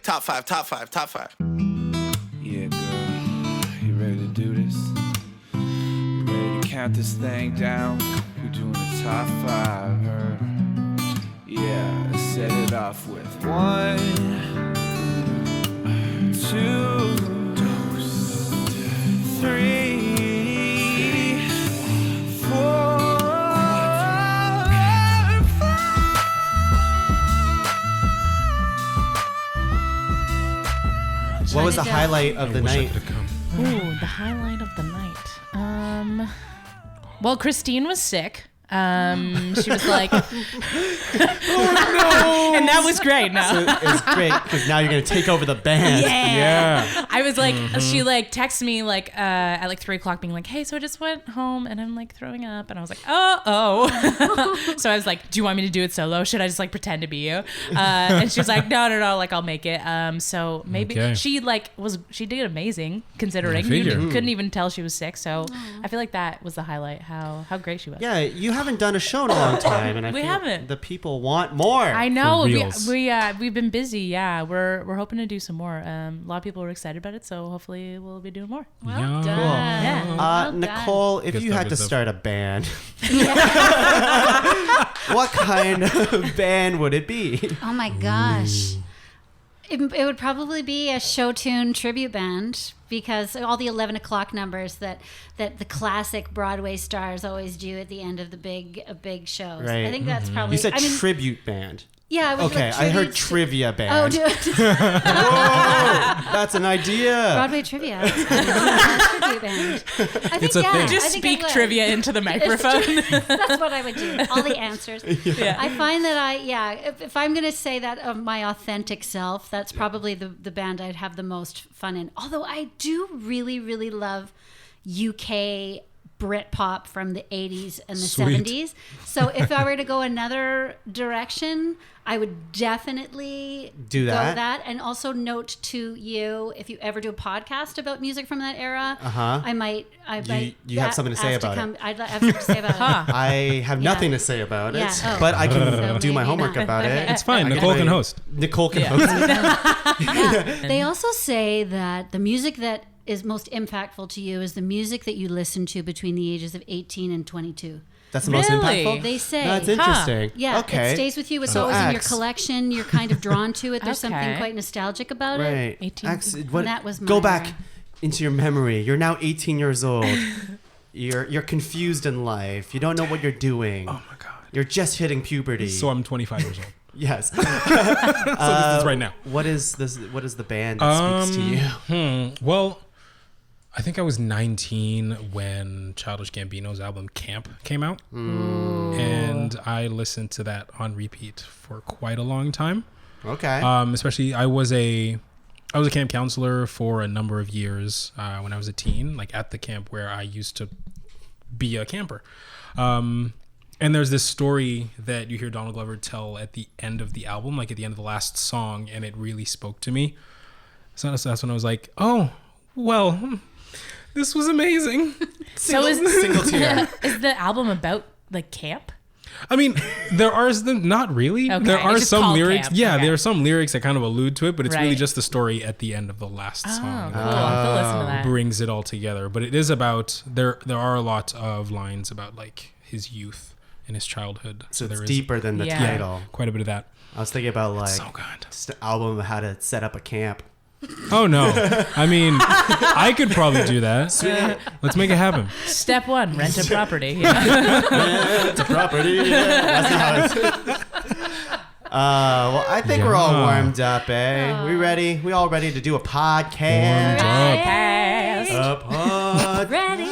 top five. Yeah, girl, you ready to do this? You ready to count this thing down? We're doing the top 5, her. Yeah, let's set it off with 1, 2, 3, 4. What was the highlight of the night? Ooh, the highlight of the night. Well, Christine was sick. She was like, oh no, and that was great. No, So it's great because now you're gonna take over the band. yeah. I was like, she like texted me like at like 3:00, being like, hey, so I just went home and I'm like throwing up, and I was like, oh. So I was like, do you want me to do it solo? Should I just like pretend to be you? And she was like, no, like I'll make it. So maybe she did amazing considering you couldn't even tell she was sick. So I feel like that was the highlight. How great she was. Yeah, you haven't done a show in a long time, and I feel haven't. The people want more. I know we've been busy. Yeah, we're hoping to do some more. A lot of people are excited about it, so hopefully we'll be doing more. Well done. Cool. Yeah. Well Nicole, if you had to start a band, what kind of band would it be? Oh my gosh. It would probably be a show tune tribute band, because all the 11 o'clock numbers that the classic Broadway stars always do at the end of the big shows. Right. I think that's probably... You said tribute band. Yeah. It was Okay, like I heard trivia band. Oh, dude. Whoa, that's an idea. Broadway trivia. Tribute band. I think, It's a thing. Just I think speak I would. trivia into the microphone. That's what I would do. All the answers. Yeah. I find that if I'm going to say that of my authentic self, that's probably the band I'd have the most fun in. Although I do really, really love UK Britpop from the 80s and the Sweet. 70s. So if I were to go another direction, I would definitely Do go that. that. And also note to you, if you ever do a podcast about music from that era, Uh-huh. I might You have something to say ask about it. I'd have something to say about it. I have Yeah. nothing to say about it, Yeah. Oh. but I can So do my maybe homework not. about it. It's fine. I Nicole get can my- host. Nicole can Yeah. host. They also say that the music that is most impactful to you is the music that you listen to between the ages of 18 and 22. That's the most Really? impactful. They say. That's interesting. Yeah, Okay. it stays with you. It's So always in your Axe. collection. You're kind of drawn to it. There's something Okay. quite nostalgic about it. Right. 18. That was Go mine. back into your memory. You're now 18 years old. You're confused in life. You don't know what you're doing. Oh my god. You're just hitting puberty. So I'm 25 years old. Yes. So this is right now. What is this? What is the band that speaks to you? Well, I think I was 19 when Childish Gambino's album Camp came out. And I listened to that on repeat for quite a long time. Okay. Especially I was a camp counselor for a number of years when I was a teen, like at the camp where I used to be a camper. And there's this story that you hear Donald Glover tell at the end of the album, like at the end of the last song, and it really spoke to me. So that's when I was like, oh, well, this was amazing. So Single tear. is the album about like camp? I mean, there are not really. Okay, There are it's just some called lyrics. Camp. Yeah, Okay. there are some lyrics that kind of allude to it, but it's really Right. just the story at the end of the last Oh, song cool. that I'll have to listen to that. brings it all together. But it is about there are a lot of lines about like his youth and his childhood. So it's there is deeper than the Yeah. title. quite a bit of that. I was thinking about like So good. just an album of how to set up a camp. Oh no! I mean, I could probably do that. Let's make it happen. Step 1, rent a property. Yeah. It's a property. That's not how it's. Well, I think we're all Yeah. warmed up, eh? We ready? We all ready to do a podcast? A pod. Ready.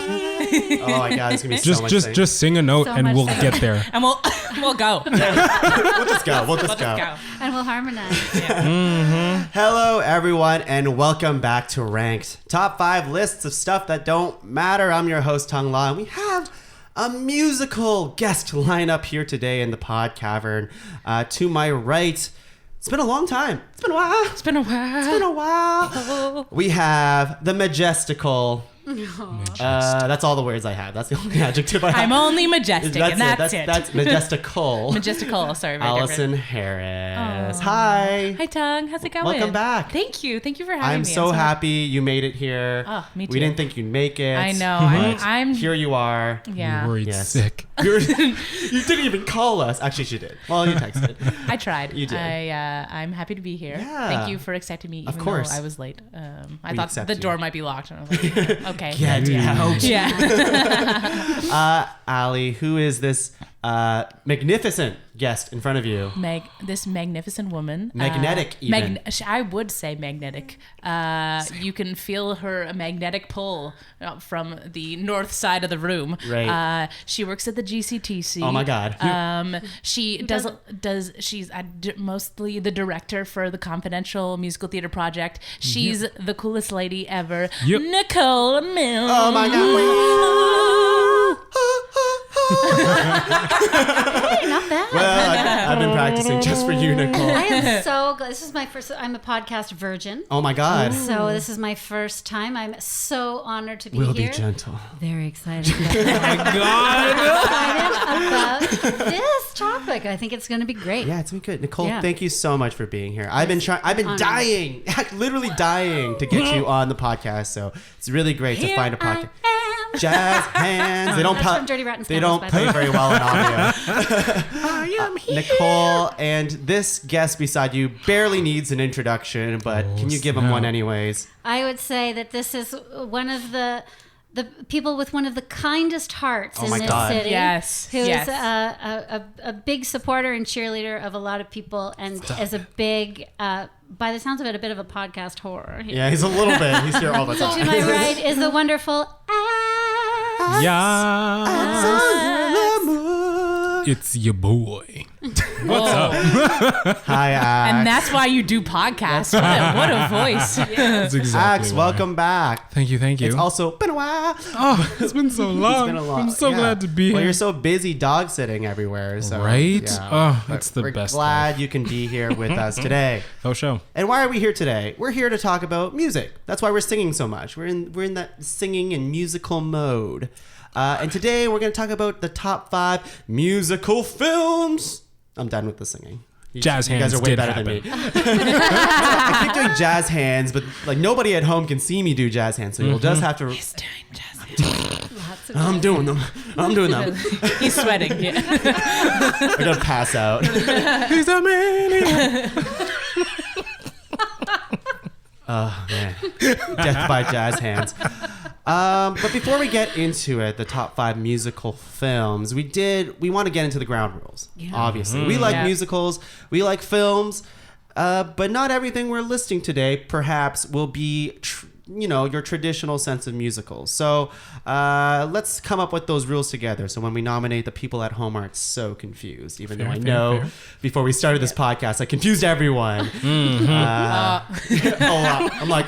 Oh my god, it's gonna be so much. Just sing a note So and much we'll singing. get there. And we'll go. We'll just go. We'll just go. And we'll harmonize. Hello, everyone, and welcome back to Ranked. Top 5 lists of stuff that don't matter. I'm your host, Tuong La, and we have a musical guest lineup here today in the Pod Cavern. To my right, it's been a long time. It's been a while. It's been a while. It's been a while. We have the majestical That's all the words I have. That's the only adjective I have. I'm only majestic, and that's it. That's majestical. Majestical. Sorry, very Allison different. Harris. Aw. Hi. Hi, Tuong. How's it going? Welcome back. Thank you. Thank you for having me. I'm so happy you made it here. Oh, me We too. didn't think you'd make it. I know. but I'm here you are. Yeah. You worried Yes. sick. You didn't even call us. Actually, she did. Well, you texted. I tried. You did. I'm happy to be here. Yeah. Thank you for accepting me, even Of course. though I was late. I We thought accept the you. door might be locked, and I was like, okay. Get out. Yeah. Allie, who is this magnificent guest in front of you? This magnificent woman. Magnetic, even. I would say magnetic. You can feel her magnetic pull from the north side of the room. Right. She works at the GCTC. Oh my God. She she's mostly the director for the Confidential Musical Theater Project. She's the coolest lady ever. Yep. Nicole Milne. Oh my Hey, not bad. Well, I've been practicing just for you, Nicole. I am so glad. This is my first. I'm a podcast virgin. Oh my God. So this is my first time. I'm so honored to be We'll here. be gentle. Very excited about, excited about this topic. I think it's going to be great. Yeah, it's been good. Nicole, Yeah. thank you so much for being here. I've been honored. dying, literally dying to get you on the podcast. So it's really great to Here find a I podcast. am. Jazz hands. They don't That's from Dirty Rotten They Scandals, don't by the play way. very well in audio. I am here. Nicole, and this guest beside you barely needs an introduction, but can you give him snap. one anyways? I would say that this is one of the people with one of the kindest hearts in my this God. city. Yes, Who is yes. a big supporter and cheerleader of a lot of people, and is a big, by the sounds of it, a bit of a podcast whore. Yeah, he's a little bit. He's here all the So time. to my right is the wonderful Yeah. It's your boy. What's up? Hi, Axe. And that's why you do podcasts. What a voice. That's exactly Axe, why. welcome back. Thank you. It's also been a while. Oh, it's been so long. Been a long. I'm so yeah. glad to be Well, here. you're so busy dog sitting everywhere. So, Right? yeah. Oh, But it's the we're best glad you can be here with us today. Oh, show. And why are we here today? We're here to talk about music. That's why we're singing so much. We're in that singing and musical mode. And today we're going to talk about the top 5 musical films. I'm done with the singing. Jazz You guys hands are way did better happen. than me. I keep doing jazz hands, but like nobody at home can see me do jazz hands, so you'll just have to. He's doing jazz. I'm doing them. I'm doing them. He's sweating. Yeah. I'm gonna pass out. He's a man. Oh man, death by jazz hands. But before we get into it, the top 5 musical films, we want to get into the ground rules. Yeah. Obviously, we like Yeah. musicals, we like films, but not everything we're listing today perhaps will be your traditional sense of musicals. So let's come up with those rules together. So when we nominate, the people at home aren't so confused. Even though I know before we started this podcast, I confused everyone. A lot. I'm like,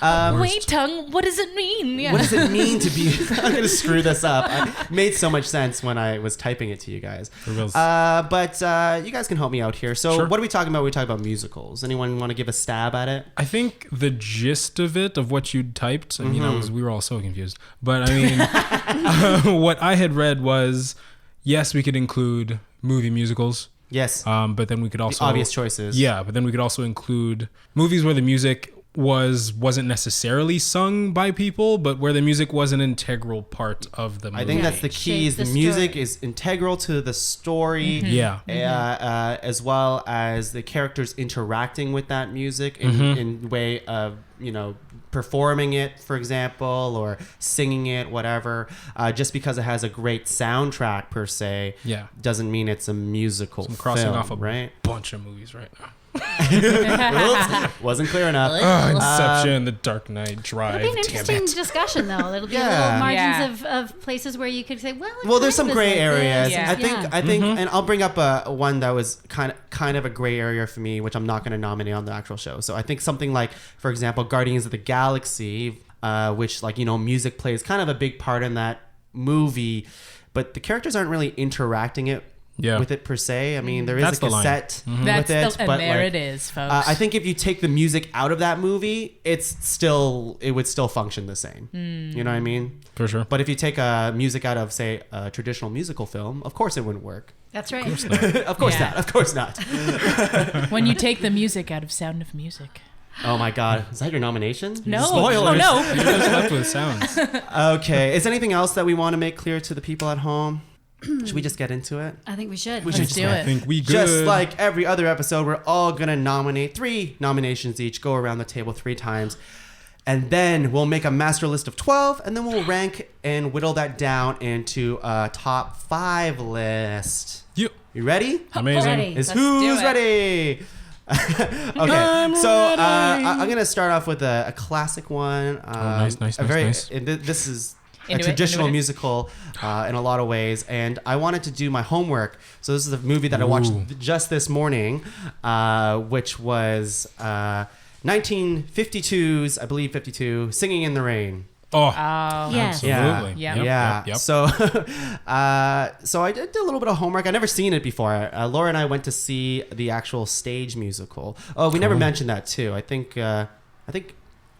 Wait, Tuong, what does it mean? Yeah. what does it mean to be? I'm gonna screw this up. It made so much sense when I was typing it to you guys. reals. But you guys can help me out here. So Sure. what are we talking about? We talk about musicals. Anyone want to give a stab at it? I think the gist of it, of what you typed, I mean, Mm-hmm. we were all so confused. But I mean, what I had read was, yes, we could include movie musicals. Yes. But then we could also Obvious choices. Yeah, but then we could also include movies where the music wasn't necessarily sung by people, but where the music was an integral part of the movie. I think that's the key. Is Shape the the music story. is integral to the story. Yeah. As well as the characters interacting with that music in way of performing it, for example, or singing it, whatever. Just because it has a great soundtrack per se, Yeah. doesn't mean it's a musical I'm crossing film, off a right? bunch of movies right now. Oops, wasn't clear enough. Inception, The Dark Knight, Drive. It'll be an Damn interesting it. discussion, though. It'll be Yeah. little Yeah. margins of places where you could say, well, it Well, there's some kind of gray is like areas. this. Yeah. I think, and I'll bring up one that was kind of a gray area for me, which I'm not going to nominate on the actual show. So I think something like, for example, Guardians of the Galaxy, which music plays kind of a big part in that movie, but the characters aren't really interacting with it per se. I mean, there is That's a the line. cassette That's with it, the, and but there like, it is, folks. I think if you take the music out of that movie, it would still function the same. You know what I mean? For sure. But if you take music out of, say, a traditional musical film, of course it wouldn't work. That's right. Of course Yeah. not. Of course not. when you take the music out of Sound of Music. Oh my God. Is that your nomination? No. Spoilers. Oh, no. You just left with sounds. Okay. Is anything else that we want to make clear to the people at home? Should we just get into it? I think we should. We should Let's do I it. think we good. Just like every other episode, we're all going to nominate 3 nominations each, go around the table 3 times. And then we'll make a master list of 12, and then we'll rank and whittle that down into a top 5 list. You. You ready? Amazing. Ready. Is Let's do who's it. ready? Okay, so I'm gonna start off with a classic one. nice. And this is Into a it, traditional into it. musical in a lot of ways, and I wanted to do my homework. So this is a movie that I watched just this morning, which was 1952's, I believe 52, Singing in the Rain. Oh, Yes. absolutely. Yeah. Yep. So, so I did a little bit of homework. I never seen it before. Laura and I went to see the actual stage musical. Oh, we never mentioned that too. I think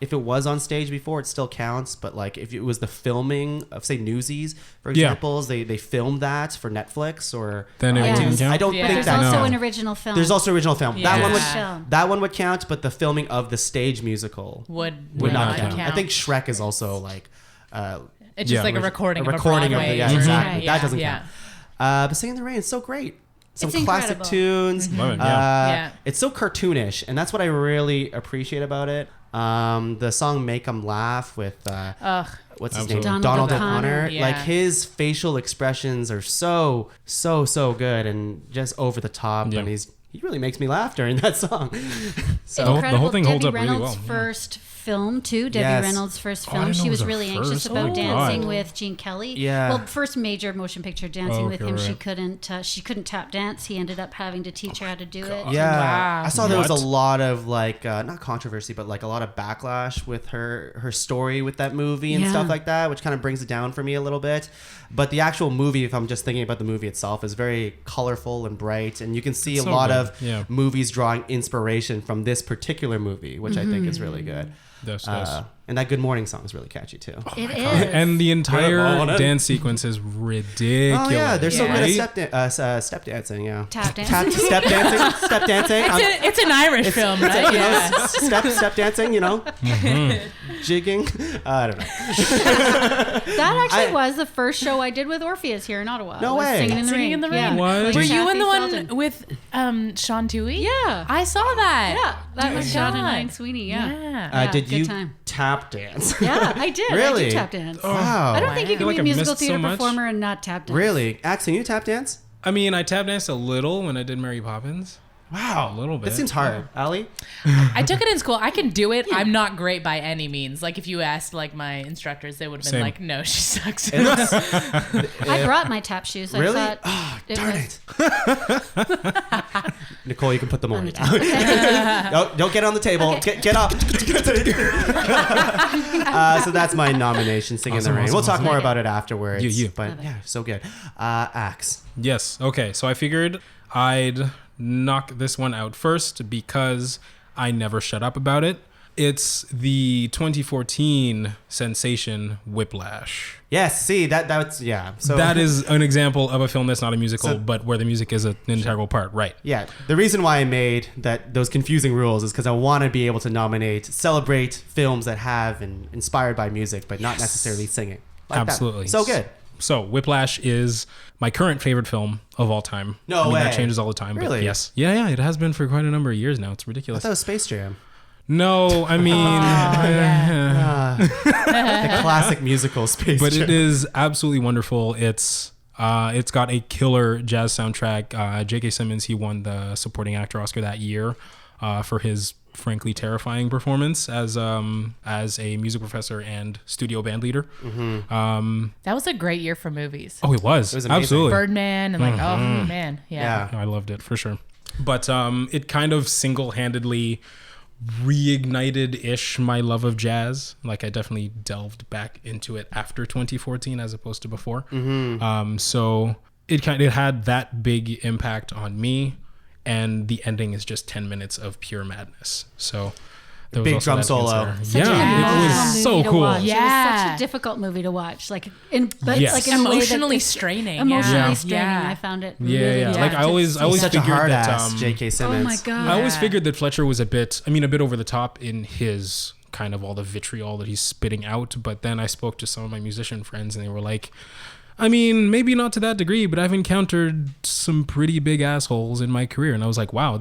if it was on stage before, it still counts. But like if it was the filming of, say, Newsies, for Yeah. example, they filmed that for Netflix or Then it Yes. wouldn't count. I don't Yeah. think There's that. also No. an original film. There's also original film. That one would Yeah. that one would count, but the filming of the stage musical Would not count. count. I think Shrek is also like. it's just Yeah. like a recording of the Broadway. yeah, Mhm. exactly. Yeah, That doesn't yeah. count. But Singing in the Rain is so great. Some It's classic incredible. tunes. Love it, yeah. Yeah. It's so cartoonish, and that's what I really appreciate about it. The song "Make 'Em Laugh" with Ugh. what's his Absolutely. name, Donald O'Connor. O'Connor. Yeah. Like his facial expressions are so good and just over the top, Yeah. and he really makes me laugh during that song. So The whole Incredible. thing Debbie holds up really Reynolds' well. first film too. Debbie Yes. Reynolds' first Oh, I film. didn't know She it was was her really anxious first. about Oh, dancing God. with Gene Kelly. Yeah. Well, first major motion picture dancing with Okay, him. right. She couldn't tap dance. He ended up having to teach her how to do it. Yeah, Wow. I saw there was a What? lot of like not controversy, but like a lot of backlash with her story with that movie and Yeah. stuff like that, which kind of brings it down for me a little bit. But the actual movie, if I'm just thinking about the movie itself, is very colorful and bright, and you can see It's a so lot good. of Yeah. movies drawing inspiration from this particular movie, which I think is really good. Yes. And that Good Morning song is really catchy too. It is. And the Good entire morning. dance sequence is ridiculous. Oh yeah, they're so good right? at step dancing. Yeah, Tap dancing. step dancing, step dancing. It's an Irish film, right? You know, Yeah. step dancing. You know, jigging. I don't know. That actually was the first show I did with Orpheus here in Ottawa. No was way. Singing in the Singing Rain. in the Yeah. Rain. What? Like Were you Kathy in the one Felton. with Sean Toohey? Yeah. I saw that. Yeah, that Oh was my Sean and God. Ryan Sweeney. Yeah. Yeah. Yeah, Did good you time. tap dance? Yeah, I did. I Really? did tap dance. Wow. I don't think you I can feel be like a I've musical missed so theater much. performer and not tap dance. Really, Axon, you tap dance? I mean, I tap danced a little when I did Mary Poppins. Wow, A little bit. That seems hard. Ali? I took it in school. I can do it. I'm not great by any means. Like if you asked like my instructors, they would have been Same. like, "No, she sucks." I brought my tap shoes. I Really? thought Oh, it darn was- it. Nicole, you can put them on now. No, don't get on the table. Okay. Get off. So that's my nomination, Singing in the Awesome, Rain. awesome, We'll talk awesome. more about it afterwards. You. But yeah, so good. Axe. Yes. Okay. So I figured I'd knock this one out first because I never shut up about it. It's the 2014 sensation Whiplash. Yes, see, that's, yeah. So That is an example of a film that's not a musical, So- but where the music is an integral part. Right. Yeah, the reason why I made those confusing rules is because I want to be able to celebrate films that have and inspired by music, but not necessarily singing. Like that. Absolutely. So good. So Whiplash is my current favorite film of all time. No I mean, way. That changes all the time. Really? But yes. Yeah. It has been for quite a number of years now. It's I ridiculous. thought it was Space Jam. No, I mean, The classic musical Space but Jam. it is absolutely wonderful. It's got a killer jazz soundtrack. J.K. Simmons, he won the supporting actor Oscar that year for his frankly terrifying performance as a music professor and studio band leader. That was a great year for movies. Oh, it was was amazing. absolutely. Birdman and like, oh man, yeah. Yeah. I loved it for sure. But it kind of single-handedly reignited-ish my love of jazz. Like I definitely delved back into it after 2014 as opposed to before. So it had that big impact on me, and the ending is just 10 minutes of pure madness. So there was Big also drum that solo. answer. Such an Yeah, it emotional was movie so to cool. watch. It was such Yeah. a difficult movie to watch. Like, Yes. like in a way that Emotionally it's straining. Emotionally Yeah. straining. Yeah. I found it. Yeah, really yeah. tough Like I to always see. Such a figured hard that ass, J.K. Oh Simmons. my god. I always Yeah. figured that Fletcher was a bit over the top in his kind of all the vitriol that he's spitting out. But then I spoke to some of my musician friends and they were like, I mean, maybe not to that degree, but I've encountered some pretty big assholes in my career. And I was like, wow,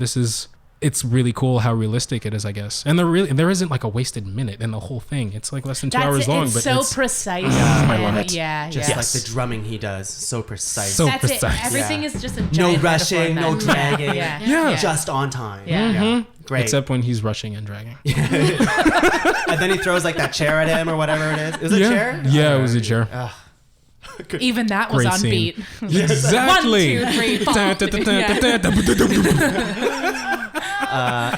it's really cool how realistic it is, I guess. And there isn't like a wasted minute in the whole thing. It's like less than 2 hours long, it's but so it's precise. I love and it. Yeah, Just yeah. like the drumming he does, so precise. So That's precise. it. Everything Yeah. is just a No giant rushing, metaphor no in that. dragging. Yeah. Yeah. Just on time. Yeah. Great. except when he's rushing and dragging. And then he throws like that chair at him or whatever it is. Is it a chair? Yeah, it was a chair. Even that was Great on scene. beat. Exactly. 1, 2, 3, 4.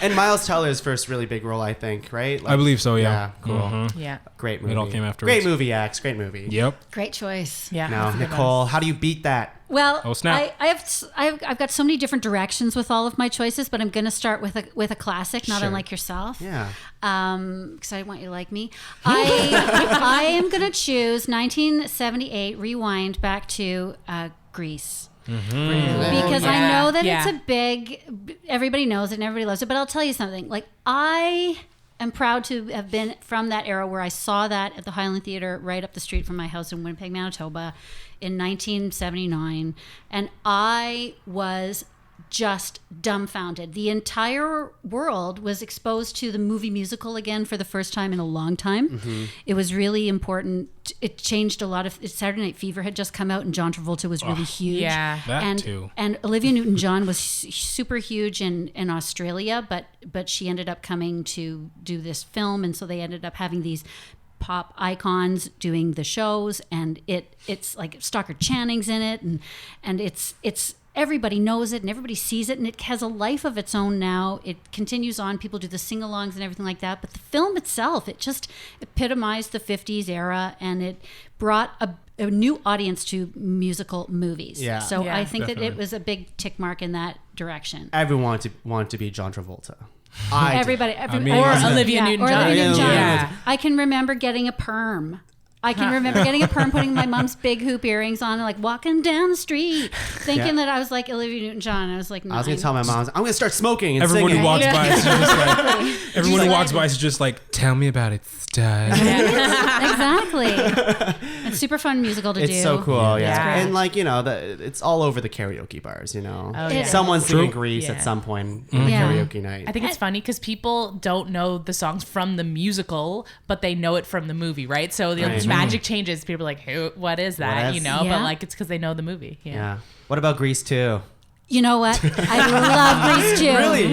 And Miles Teller's first really big role, I think, right? Like, I believe so, yeah. Cool. Mhm. Yeah. Great movie. It all came afterwards. Great movie, Axe. Great movie. Yep. Great choice. Yeah. Now, that's a good Nicole, one. how do you beat that? Well, Oh, snap. I've got so many different directions with all of my choices, but I'm going to start with a classic, not Sure. unlike yourself. Yeah. Because I want you to like me. I am going to choose 1978. Rewind back to Grease. Because I Yeah. know that Yeah. it's a big, everybody knows it and everybody loves it. But I'll tell you something. Like, I am proud to have been from that era where I saw that at the Highland Theater right up the street from my house in Winnipeg, Manitoba in 1979. And I was just dumbfounded. The entire world was exposed to the movie musical again for the first time in a long time. It was really important. It changed a lot of. Saturday Night Fever had just come out, and John Travolta was really huge. Yeah. That and, too. And Olivia Newton-John was super huge in Australia, but she ended up coming to do this film, and so they ended up having these pop icons doing the shows, and it's like Stockard Channing's in it, and it's everybody knows it and everybody sees it, and it has a life of its own now. It continues on. People do the sing-alongs and everything like that. But the film itself, it just epitomized the 50s era, and it brought a new audience to musical movies. Yeah. So Yeah. I think that it Definitely. was a big tick mark in that direction. Everyone wanted to be John Travolta. I did. Everybody, mean, Or Yeah. Olivia Or Newton-John. Olivia Newton-John. Yeah. I can remember getting a perm. I can remember getting a perm, putting my mom's big hoop earrings on, and like walking down the street, thinking that I was like Olivia Newton-John. I was like, 9. I was gonna tell my mom, I'm gonna start smoking and Everyone singing. who walks by is just like, everyone who like- walks by is just like, tell me about it, stud. Exactly. It's super fun musical to do. It's so cool, yeah. Yeah. And like, you know, it's all over the karaoke bars, you know. Oh, yeah. Someone's singing True. Grease Yeah. at some point in the Yeah. karaoke night. I think it's funny because people don't know the songs from the musical, but they know it from the movie, right? So the Right. magic changes. People are like, "Who? What is that?" What is- You know, Yeah. but like it's because they know the movie. Yeah. yeah. What about Grease 2? You know what? I love Grease too. Really?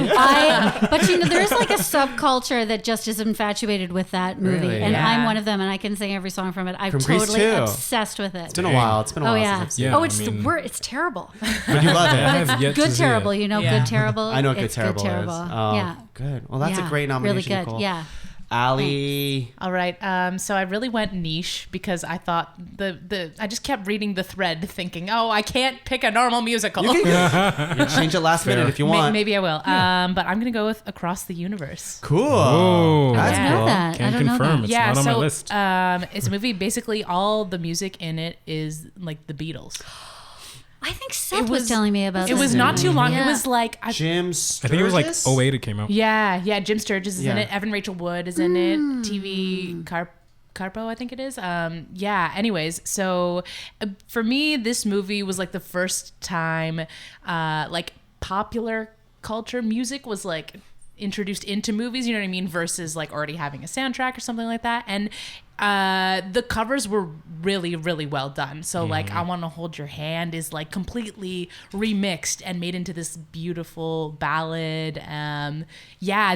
But you know, there's like a subculture that just is infatuated with that movie, Really? and Yeah. I'm one of them, and I can sing every song from it. I'm From Grease totally 2. obsessed with it. It's been a while. It's been a Oh while yeah. since I've seen Yeah. it. Oh, it's I the mean- word. It's terrible. But you love I it. have But yet it's to good see terrible. it. You know, Yeah. good terrible. I know what Good It's Terrible good is. terrible. Oh, Yeah. good. Well, that's Yeah. a great nomination, Really good. Nicole. Yeah. Ali. All right. So I really went niche because I thought I just kept reading the thread, thinking, "Oh, I can't pick a normal musical." You can change it last minute if you want. Maybe I will. But I'm gonna go with Across the Universe. Cool. Oh, That's I didn't know cool. that. I Can don't know confirm. that. It's Yeah, not on so my list. it's a movie. Basically, all the music in it is like the Beatles. I think Seth was telling me about It this was not too long. It Yeah. was like Jim I think it was like Sturgis? 08 it came out. yeah. Jim Sturgis is in Yeah. it. Evan Rachel Wood is in it. TV Carpo, I think it is. Anyways, so for me, this movie was like the first time, like popular culture music was like introduced into movies. You know what I mean? Versus like already having a soundtrack or something like that. And the covers were really, really well done. So like I Want to Hold Your Hand is like completely remixed and made into this beautiful ballad.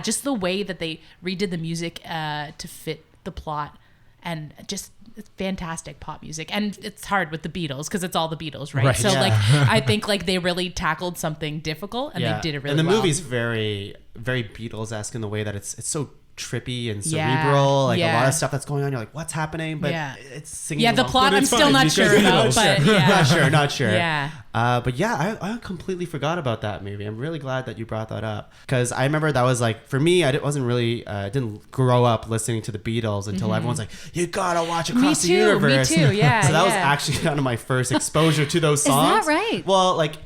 Just the way that they redid the music to fit the plot, and just it's fantastic pop music. And it's hard with the Beatles because it's all the Beatles, right? Right. So Yeah. like I think like they really tackled something difficult and they did it really And the well. movie's very, very Beatles-esque in the way that it's so trippy and Yeah, cerebral, like a lot yeah. of stuff that's going on. You're like, what's happening? But Yeah. it's singing. Yeah, the along. plot I'm it's still fine not because sure about, Beatles. but yeah. Not sure. Yeah. But yeah, I completely forgot about that movie. I'm really glad that you brought that up because I remember that was like for me. Wasn't really didn't grow up listening to the Beatles until everyone's like, you gotta watch Across the too, Universe. me too, yeah, so that was yeah. actually kind of my first exposure to those songs. that right? Well, like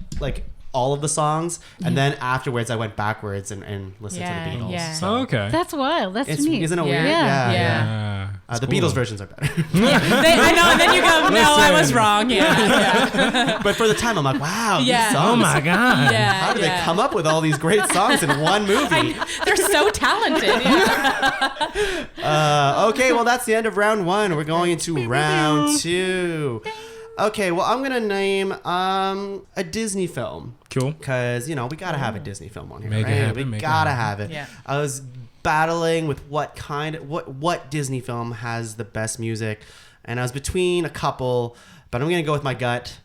all of the songs, and then afterwards I went backwards and listened Yeah, to the Beatles. yeah. So Oh, okay. That's wild. That's it's, neat. isn't it Yeah. weird? Yeah. The Cool. Beatles versions are better. I know, and then you go, no, I was Listen. wrong. Yeah. But for the time, I'm like, wow, Yeah. these songs. Oh my god. Yeah. How did yeah. they come up with all these great songs in one movie? They're so talented. Yeah. Okay, well, that's the end of round one. We're going into round two. Okay, well, I'm going to name a Disney film. Cool. Because, we got to have a Disney film on here, Make it right? happen, We make it got to happen. have it. Yeah. I was battling with what Disney film has the best music, and I was between a couple, but I'm going to go with my gut.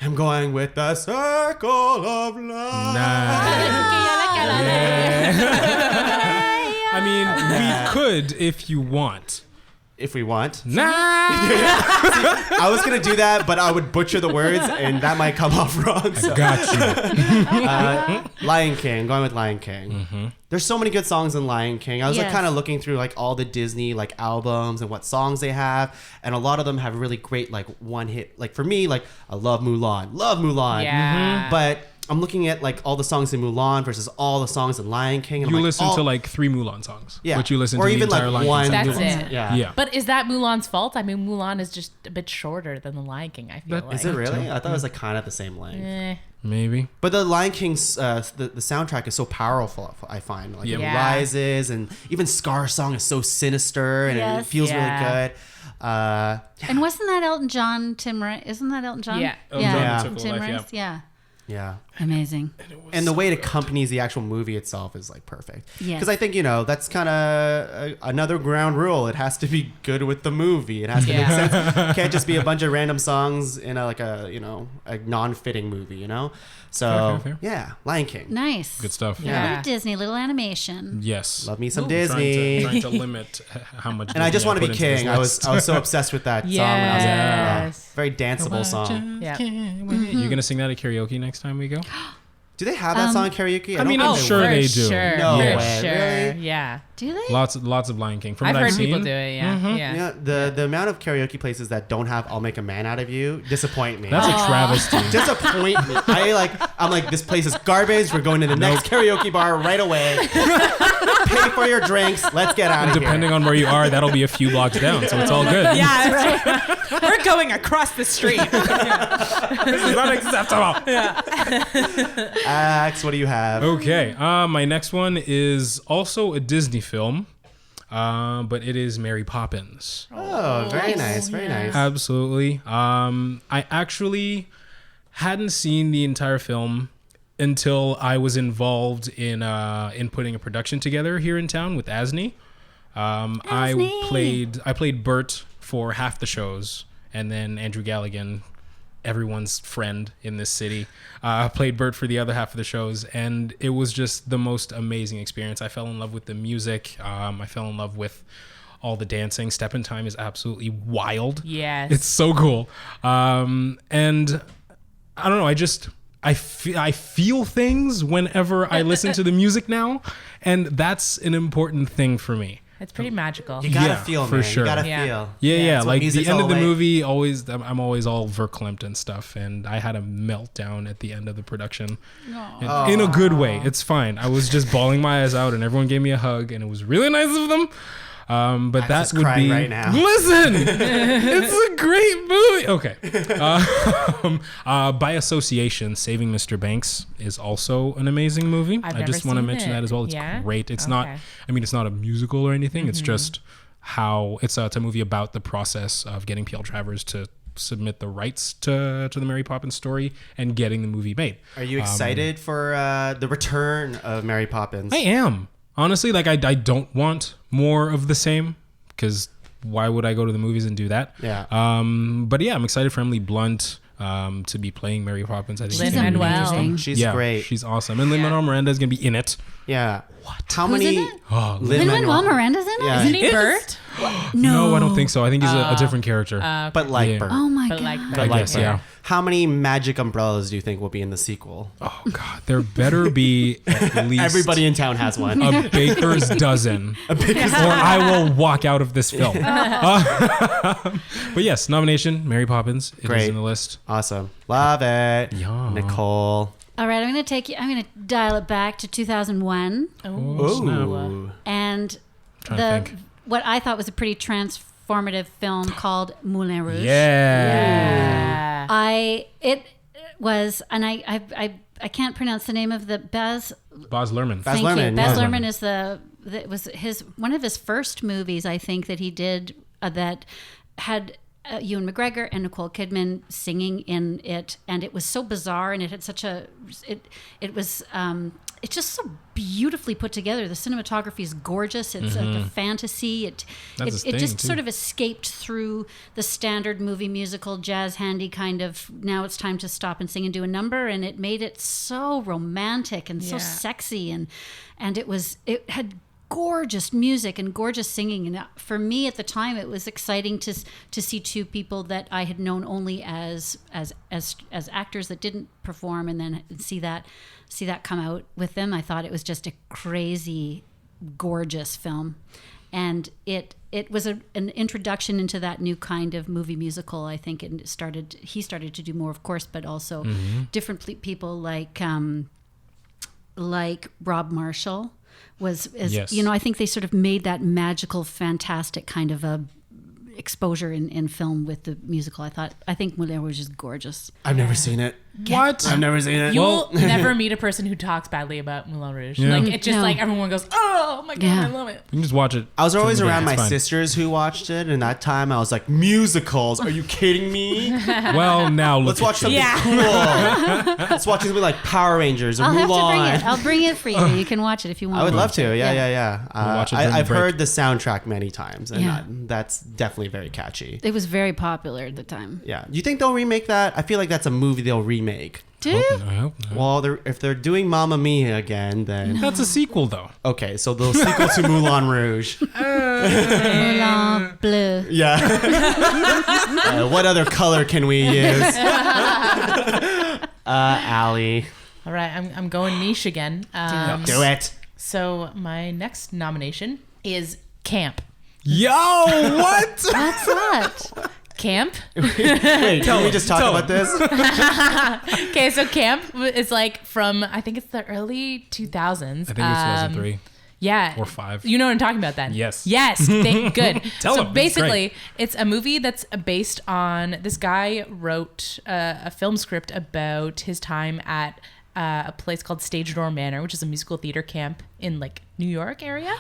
I'm going with The Circle of Life. I mean, we could if you want. If we want. Nah. I was going to do that, but I would butcher the words, and that might come off wrong. So. Got you. Lion King, going with Lion King. There's so many good songs in Lion King. I was like Yes. kind of looking through like all the Disney like albums and what songs they have, and a lot of them have really great like one hit. Like for me, like I love Mulan. Yeah. But I'm looking at like all the songs in Mulan versus all the songs in Lion King. And You I'm like, listen to like 3 Mulan songs. yeah, But you listen or to the even entire like Lion one. King That's songs. it. Yeah. Yeah. But is that Mulan's fault? I mean, Mulan is just a bit shorter than The Lion King, I feel But like. Is it really? I thought it was like kind of the same length. Eh. Maybe. But the Lion King's the soundtrack is so powerful. I find like it Yeah. rises, and even Scar's song is so sinister, and it Yes. feels Yeah. really good. And wasn't that Elton John, Tim Rice? Isn't that Elton John? Yeah. Elton John, Yeah. Circle of Tim Life, Rice? Yeah. Yeah. Amazing. And the way it accompanies the actual movie itself is like perfect. Yes. Because I think, that's kind of another ground rule. It has to be good with the movie. It has to make Yeah. sense. It can't just be a bunch of random songs in a non-fitting movie, So, Fair. yeah, Lion King. Nice. Good stuff. Yeah. Little Disney, little animation. Yes. Love me some Ooh. Disney. Trying to limit how much. And I just want to be put into this king. I was list. so obsessed with that song. When I was Yes. very danceable song. Yeah. You gonna sing that at karaoke next time we go? Do they have that song at karaoke? I mean, don't I'm think sure for they do. Sure. No for way. Sure. Really? Yeah. Do they? Lots of Lion King. From I've what heard I've seen, people do it. Yeah. Yeah. The amount of karaoke places that don't have "I'll Make a Man Out of You" disappoint me. That's a travesty. disappoint me. I'm like, this place is garbage. We're going to the next karaoke bar right away. Pay for your drinks. Let's get out of here. Depending on where you are, that'll be a few blocks down, so it's all good. Yeah, that's right. We're going across the street. This is unacceptable. Axe, what do you have? Okay, my next one is also a Disney film, but it is Mary Poppins. Oh, very nice. Very nice. Absolutely. I actually hadn't seen the entire film until I was involved in putting a production together here in town with Asni. I played Bert for half the shows, and then Andrew Galligan, everyone's friend in this city, played Bert for the other half of the shows, and it was just the most amazing experience. I fell in love with the music. I fell in love with all the dancing. Step in Time is absolutely wild. Yes. It's so cool. And I don't know, I feel things whenever I listen to the music now, and that's an important thing for me. It's pretty magical. You gotta Yeah, feel, for man. sure. You gotta Yeah. feel. Yeah. That's what Like the music's end all of the about. movie, I'm always all verklempt and stuff, and I had a meltdown at the end of the production, in a good way. It's fine. I was just bawling my eyes out, and everyone gave me a hug, and it was really nice of them. But that just would crying be right now. Listen, it's a great movie. Okay. By association, Saving Mr. Banks is also an amazing movie. I've I just never want to seen mention it. that as well. It's Yeah? great. It's Okay. not. I mean, it's not a musical or anything. It's just how it's a movie about the process of getting PL Travers to submit the rights to the Mary Poppins story and getting the movie made. Are you excited for the return of Mary Poppins? I am. Honestly, like I don't want more of the same, because why would I go to the movies and do that? Yeah. But yeah, I'm excited for Emily Blunt. to be playing Mary Poppins. I think Lin it's gonna be Manuel. interesting. She's great. She's awesome. And Lin-Manuel Miranda is going to be in it. Yeah. What? How Who's many? in it? Oh, Lin-Manuel Miranda's in it? Yeah. Isn't he It Bert? No, I don't think so. I think he's a different character. But like Yeah. Bert. Oh my But god. like, I guess, yeah. How many magic umbrellas do you think will be in the sequel? Oh, God. There better be at least Everybody in town has one. a baker's dozen. Or I will walk out of this film. But yes, nomination, Mary Poppins. It Great. is in the list. Awesome. Love it. Yeah. Nicole. All right, I'm going to dial it back to 2001 Oh, snap. Ooh. and Trying to the think. what I thought was a pretty transformative film called Moulin Rouge. Yeah. It was, and I can't pronounce the name of the Baz Luhrmann. Baz Thank you. Luhrmann, Baz yeah. Luhrmann is it was one of his first movies, I think, that he did that had Ewan McGregor and Nicole Kidman singing in it, and it was so bizarre, and it had such a it's just so beautifully put together. The cinematography is gorgeous. It's like a fantasy. It That's his it thing, just too. sort of escaped through the standard movie musical jazz handy kind of, now it's time to stop and sing and do a number, and it made it so romantic and so Yeah. sexy, and it had gorgeous music and gorgeous singing, and for me at the time it was exciting to see two people that I had known only as actors that didn't perform, and then see that come out with them. I thought it was just a crazy gorgeous film, and it was an introduction into that new kind of movie musical. I think he started to do more, of course, but also different people like Rob Marshall Yes. I think they sort of made that magical, fantastic kind of a exposure in film with the musical. I think Moulin Rouge is gorgeous. I've never seen it. What? I've never seen it. You'll never meet a person who talks badly about Moulin Rouge. Yeah. Like, it just No. like everyone goes, oh my God, Yeah. I love it. You can just watch it. I was always during the day, around my it's fine. sisters who watched it, and that time I was like, musicals? Are you kidding me? Well, now Let's look watch at you. something cool. Let's watch something like Power Rangers or I'll have to bring Mulan. it. I'll bring it for you. You can watch it if you want. I would love to. Yeah. We'll watch it during I've the break. heard the soundtrack many times, and Yeah. that's definitely very catchy. It was very popular at the time. Yeah. Do you think they'll remake that? I feel like that's a movie they'll remake. Do you? I hope not. Well, if they're doing Mamma Mia again, then That's a sequel, though. okay. So the sequel to Moulin Rouge. Moulin Bleu. Yeah. What other color can we use? Allie, All right, I'm going niche again. do it. So my next nomination is Camp. Yo, what? What's that? Camp. Wait, can we just talk about this? Okay, so Camp is like from, I think it's the early 2000s. I think it was 2003 Yeah. or 5. You know what I'm talking about then? Yes. Yes. Good. Tell so him. It's basically, it's a movie that's based on, this guy wrote a film script about his time at a place called Stage Door Manor, which is a musical theater camp in like New York area.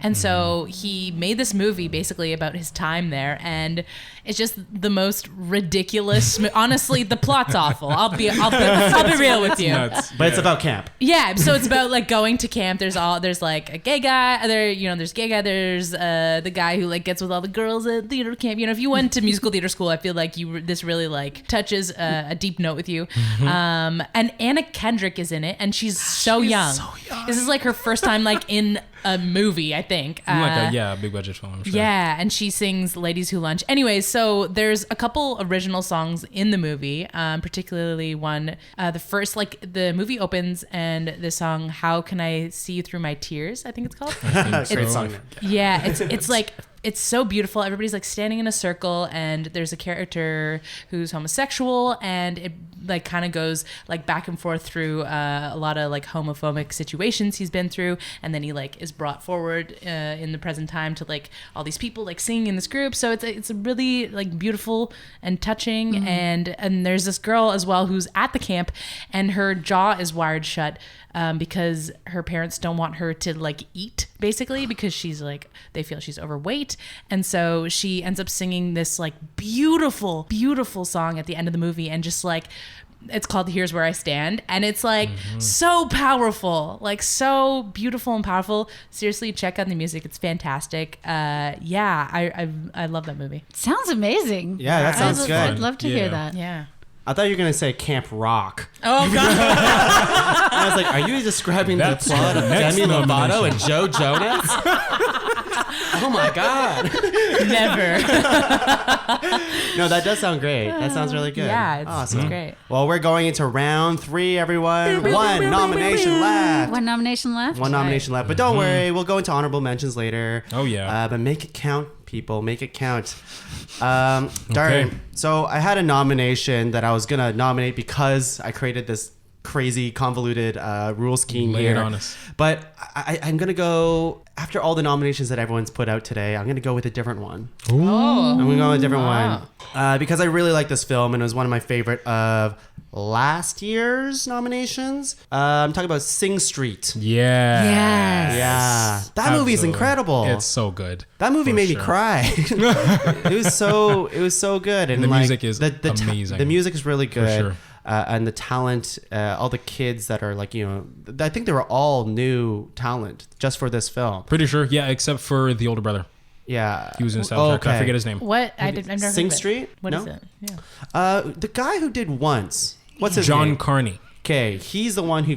And so he made this movie basically about his time there, and it's just the most ridiculous. Honestly, the plot's awful. I'll be real with you. Nuts. But it's about camp. Yeah, so it's about like going to camp. There's like a gay guy. There's gay guy. There's the guy who like gets with all the girls at theater camp. If you went to musical theater school, I feel like this really like touches a deep note with you. And Anna Kendrick is in it, and she's so young. This is like her first time like in a movie, I think. Like a big budget film. I'm sure. Yeah, and she sings Ladies Who Lunch. Anyways, so there's a couple original songs in the movie, particularly one, the first, like the movie opens and the song, How Can I See You Through My Tears, I think it's called. Great song. Yeah, it's like, it's so beautiful. Everybody's like standing in a circle, and there's a character who's homosexual, and it like kind of goes like back and forth through a lot of like homophobic situations he's been through, and then he like is brought forward in the present time to like all these people like singing in this group. So it's a really like beautiful and touching, and there's this girl as well who's at the camp, and her jaw is wired shut. Because her parents don't want her to like eat, basically, because she's like, they feel she's overweight. And so she ends up singing this like beautiful, beautiful song at the end of the movie, and just like, it's called Here's Where I Stand. And it's like so powerful, like so beautiful and powerful. Seriously, check out the music. It's fantastic. I love that movie. Sounds amazing. Yeah, that sounds good. I'd love to hear Yeah. that. Yeah. I thought you were gonna say Camp Rock. Oh God. I was like, are you describing That's the plot of the next Demi Lovato nomination. and Joe Jonas? Oh my God. Never. No, that does sound great. That sounds really good. Yeah, it's awesome. great. Well, we're going into round 3, everyone. One nomination left. One nomination left. One nomination left. But don't worry, we'll go into honorable mentions later. Oh, yeah. But make it count, people. Make it count. Darn. Okay. So I had a nomination that I was going to nominate because I created this crazy convoluted rule scheme Lay here. it on us. But I'm going to go, after all the nominations that everyone's put out today, I'm going to go with a different one. I'm going to go with a different one. Because I really like this film and it was one of my favorite of last year's nominations. I'm talking about Sing Street. Yeah. Yes. Yeah. That movie's Absolutely. incredible. It's so good. That movie For made me sure. cry. It was so good. And the like, music is amazing. The music is really good. sure. And the talent, all the kids that are like, I think they were all new talent just for this film. Pretty sure. Yeah, except for the older brother. Yeah. He was in the soundtrack. I forget his name. What? I've never Sing heard of it. Street? What No? is it? Yeah. The guy who did Once. What's his John name? Carney. Okay, he's the one who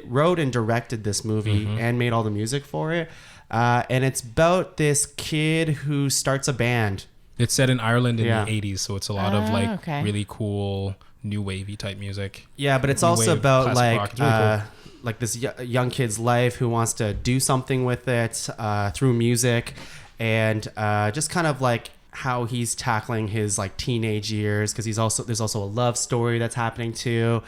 wrote and directed this movie Mm-hmm. and made all the music for it. And it's about this kid who starts a band. It's set in Ireland in Yeah. the 80s, so it's a lot of okay. really cool new wavy type music. Yeah, but it's New also wave about classic rock. It's really cool. like this young kid's life who wants to do something with it through music, and just kind of like how he's tackling his like teenage years, because there's also a love story that's happening too.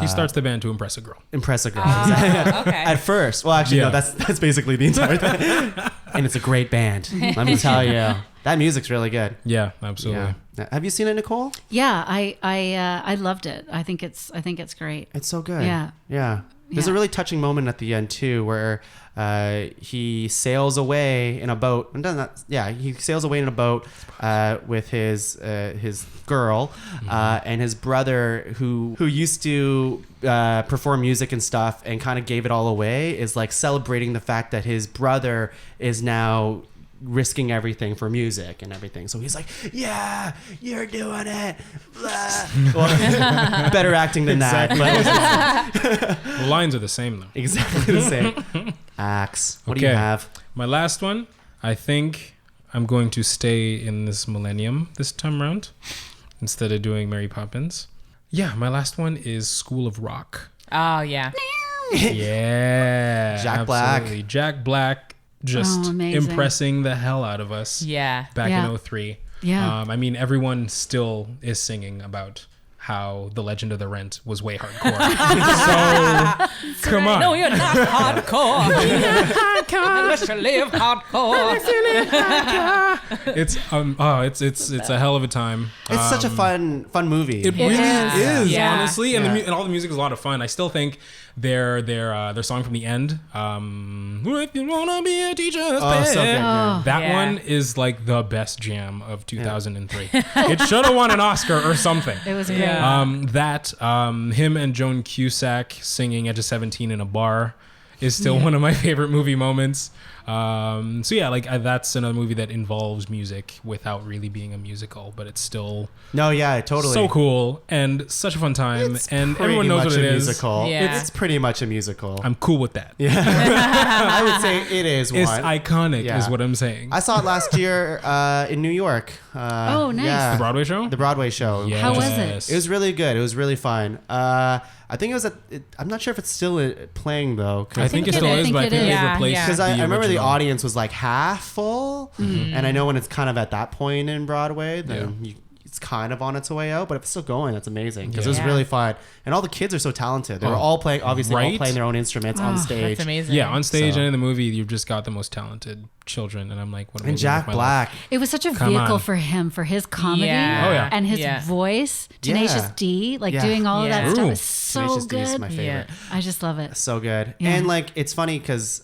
He starts the band to impress a girl. Impress a girl. Okay. At first. Well, actually, no, Yeah. that's basically the entire thing. And it's a great band. Let me tell you. That music's really good. Yeah, absolutely. Yeah. Have you seen it, Nicole? Yeah, I loved it. I think it's great. It's so good. Yeah. Yeah. There's a Yeah. really touching moment at the end too, where he sails away in a boat. He sails away in a boat with his girl and his brother, who used to perform music and stuff, and kind of gave it all away. Is like celebrating the fact that his brother is now risking everything for music and everything. So he's like, yeah, you're doing it. Blah. Well, better acting than that. But The lines are the same though. exactly the same. Axe. What do you Okay. have? My last one, I think I'm going to stay in this millennium this time around instead of doing Mary Poppins. Yeah, my last one is School of Rock. Oh yeah. Yeah. Jack Black. absolutely. Jack Black just amazing. impressing the hell out of us Yeah. back Yeah. in 03. Yeah. I mean, everyone still is singing about how The Legend of the Rent was way hardcore. So, come on. No, you're not hardcore. Unless you live hardcore. It's a hell of a time. It's such a fun movie. It really is, Yeah. honestly, and Yeah. and all the music is a lot of fun. I still think their song from the end, "If you wanna be a teacher's pet," so good, yeah. that Yeah. one is like the best jam of 2003. It should have won an Oscar or something. It was great. Him and Joan Cusack singing Edge of 17 in a bar is still one of my favorite movie moments. So yeah, that's another movie that involves music without really being a musical, but it's still No, yeah, totally. so cool and such a fun time, It's and pretty everyone knows much what it a is. musical. Yeah. It's pretty much a musical. I'm cool with that. I would say it is one. It's iconic, Yeah. is what I'm saying. I saw it last year in New York. Oh, nice. Yeah, The Broadway show? The Broadway show. Yes. How was it? It was really good. It was really fun. I think it was I'm not sure if it's still playing though. I think it it still is. is, but I I think think it they've is. replaced Yeah. Because I remember the original. audience was like half full, and I know when it's kind of at that point in Broadway, then it's kind of on its way out. But if it's still going, that's amazing because it was Yeah. really fun, and all the kids are so talented. They were all playing, obviously, all Right? playing their own instruments on stage. That's amazing. Yeah, on stage So- and in the movie, you've just got the most talented children, and I'm like, what am I And doing with Jack my Black, It was such a Come vehicle on. for him, for his comedy Yeah. Oh, yeah. and his Yeah. voice. Tenacious Yeah. D, Yeah. doing all of that Yeah. stuff Ooh. is so Tenacious D is good. my favorite. I just love it. So good. Yeah. And it's funny because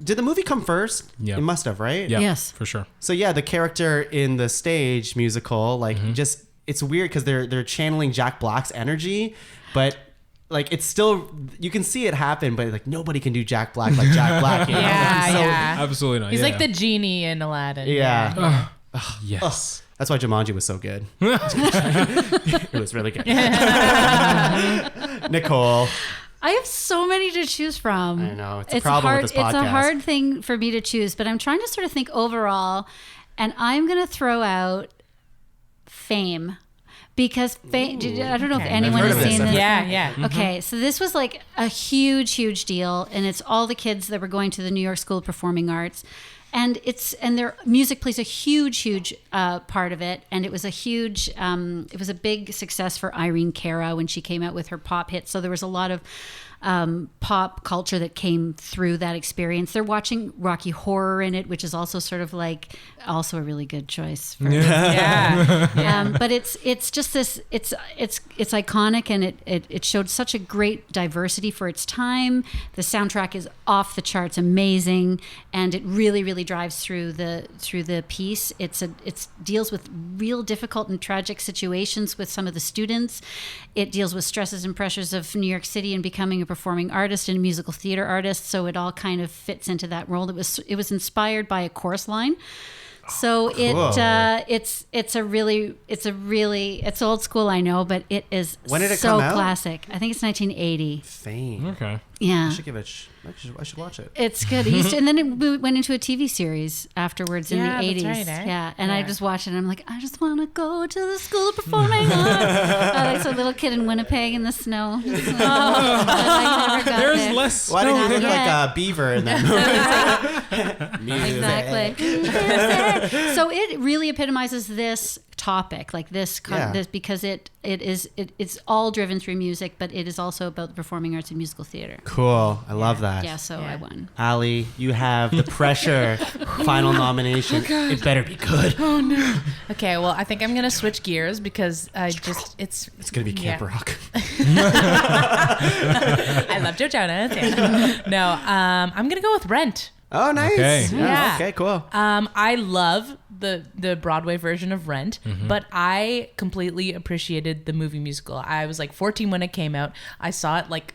did the movie come first? Yeah. It must have, right? Yeah, Yes. for sure. So yeah, the character in the stage musical, just it's weird because they're channeling Jack Black's energy, but it's still, you can see it happen, but nobody can do Jack Black like Jack Black. You know? Yeah, So- yeah. Absolutely not. He's yeah. like the genie in Aladdin. Yeah. Yes. That's why Jumanji was so good. It was really good. Nicole. I have so many to choose from. I know. It's a problem with this podcast. It's a hard thing for me to choose, but I'm trying to sort of think overall, and I'm going to throw out Fame. Because I don't know if anyone has seen this. Yeah. Okay, so this was like a huge, huge deal, and it's all the kids that were going to the New York School of Performing Arts, and their music plays a huge part of it, and it was a big success for Irene Cara when she came out with her pop hit. So there was a lot of pop culture that came through that experience. They're watching Rocky Horror in it, which is also sort of like also a really good choice. For but it's just this. It's iconic, and it showed such a great diversity for its time. The soundtrack is off the charts, amazing, and it really drives through the piece. It deals with real difficult and tragic situations with some of the students. It deals with stresses and pressures of New York City and becoming a performing artist and a musical theater artist. So it all kind of fits into that role. It was inspired by a chorus line. So cool. it's old school, I know, but it is When did it so come out? classic. I think it's 1980. Fame. Okay. Yeah. I should give it. I should watch it. It's good. And then it went into a TV series afterwards in the 80s. That's right, eh? Yeah. And I just watched it and I'm like, I just want to go to the School of Performing Arts. Like a little kid in Winnipeg in the snow. But I never got There's there. less Why did snow. you look Yeah. like a beaver in that movie? Exactly. So it really epitomizes this topic, like this because it's all driven through music, but it is also about the performing arts and musical theater. Cool. I love that. Yeah, so I won. Ali, you have the pressure. Final nomination. It better be good. Okay, well, I think I'm gonna switch gears because it's gonna be Camp Rock. I love Joe Jonas. Yeah. No, I'm gonna go with Rent. Oh, nice. Okay. Yeah. Okay, cool. I love the Broadway version of Rent, but I completely appreciated the movie musical. I was like 14 when it came out. I saw it like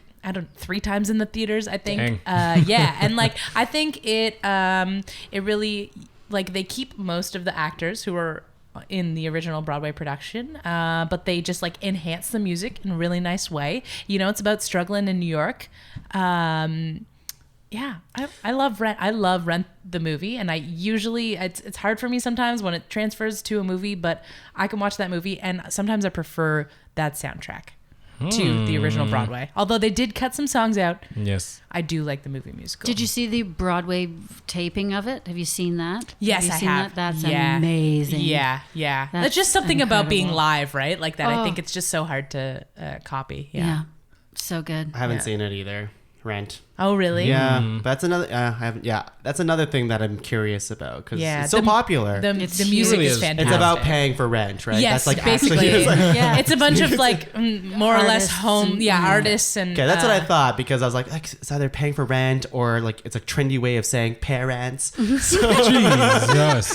3 times in the theaters, I think. Yeah, and like I think it really, like, they keep most of the actors who are in the original Broadway production, but they just like enhance the music in a really nice way. You know, it's about struggling in New York. Yeah, I love Rent. I love Rent the movie, and I usually it's hard for me sometimes when it transfers to a movie, but I can watch that movie, and sometimes I prefer that soundtrack to the original Broadway. Although they did cut some songs out. Yes. I do like the movie musical. Did you see the Broadway taping of it? Have you seen that? Yes, have you I seen have. That? That's Yeah. amazing. Yeah. That's It's just something about being incredible. live, right? Like that. I Oh. think it's just so hard to copy. Yeah. So good. I haven't seen it either. Rent. Oh, really? Yeah, that's another. I haven't. Yeah, that's another thing that I'm curious about because Yeah, it's so popular. The It's music huge. is It's fantastic. It's about paying for rent, right? Yes, that's like basically. Actually, it's like, Yeah. It's a bunch of like more or less Artists home, and- artists and. okay, that's what I thought because I was like, it's either paying for rent or like it's a trendy way of saying parents. Jesus.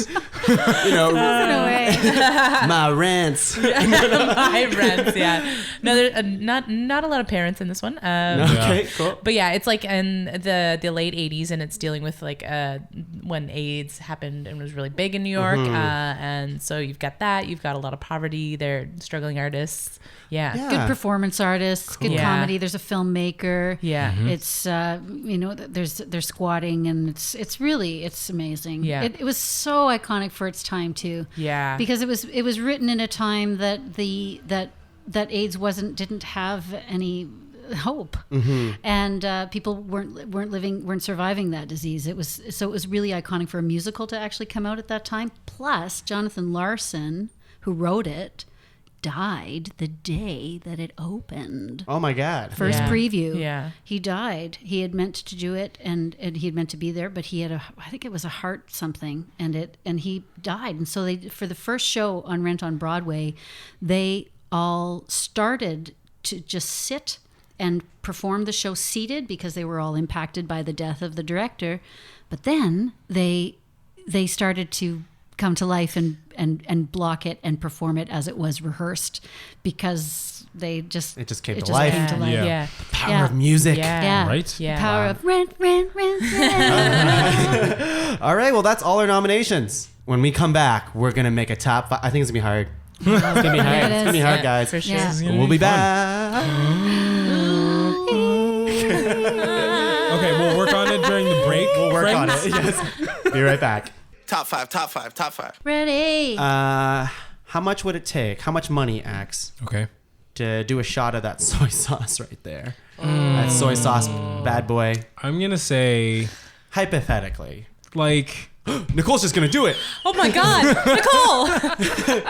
You know, In a way. my rents. My rents, yeah. No, there's not a lot of parents in this one. Okay, cool. But yeah, it's like in the late 80s, and it's dealing with like when AIDS happened and was really big in New York. And so you've got that. You've got a lot of poverty. They're struggling artists. Yeah. Yeah. Good performance artists, good Yeah. comedy. There's a filmmaker. Yeah. It's they're squatting, and it's amazing. Yeah. It was so iconic for its time too. Yeah. Because it was written in a time that that AIDS didn't have any hope, and people weren't surviving that disease. It was really iconic for a musical to actually come out at that time. Plus, Jonathan Larson, who wrote it, died the day that it opened. Oh my God. First Yeah. preview. Yeah. He died. He had meant to do it, and he had meant to be there, but he had I think it was a heart something, and he died. And so for the first show on Rent on Broadway, they all started to just sit and perform the show seated because they were all impacted by the death of the director. But then they started to come to life and block it and perform it as it was rehearsed because It just came it to just life. came to life. Yeah. Yeah. Power Yeah. of music. Yeah. Yeah. Right? Yeah. Power of rent. All right, well, that's all our nominations. when we come back, we're gonna make a top 5. I think it's gonna be hard. It's gonna be hard. Yeah, it It's gonna be is. hard, Yeah, guys. for sure. Yeah. This is gonna We'll be fun. back. Okay, we'll work on it during the break. We'll work on friends. it. Yes. Be right back. Top five. Ready. How much would it take? How much money, Axe, Okay. to do a shot of that soy sauce right there? That soy sauce bad boy. I'm gonna say Hypothetically. like Nicole's just gonna do it. Oh my God, Nicole,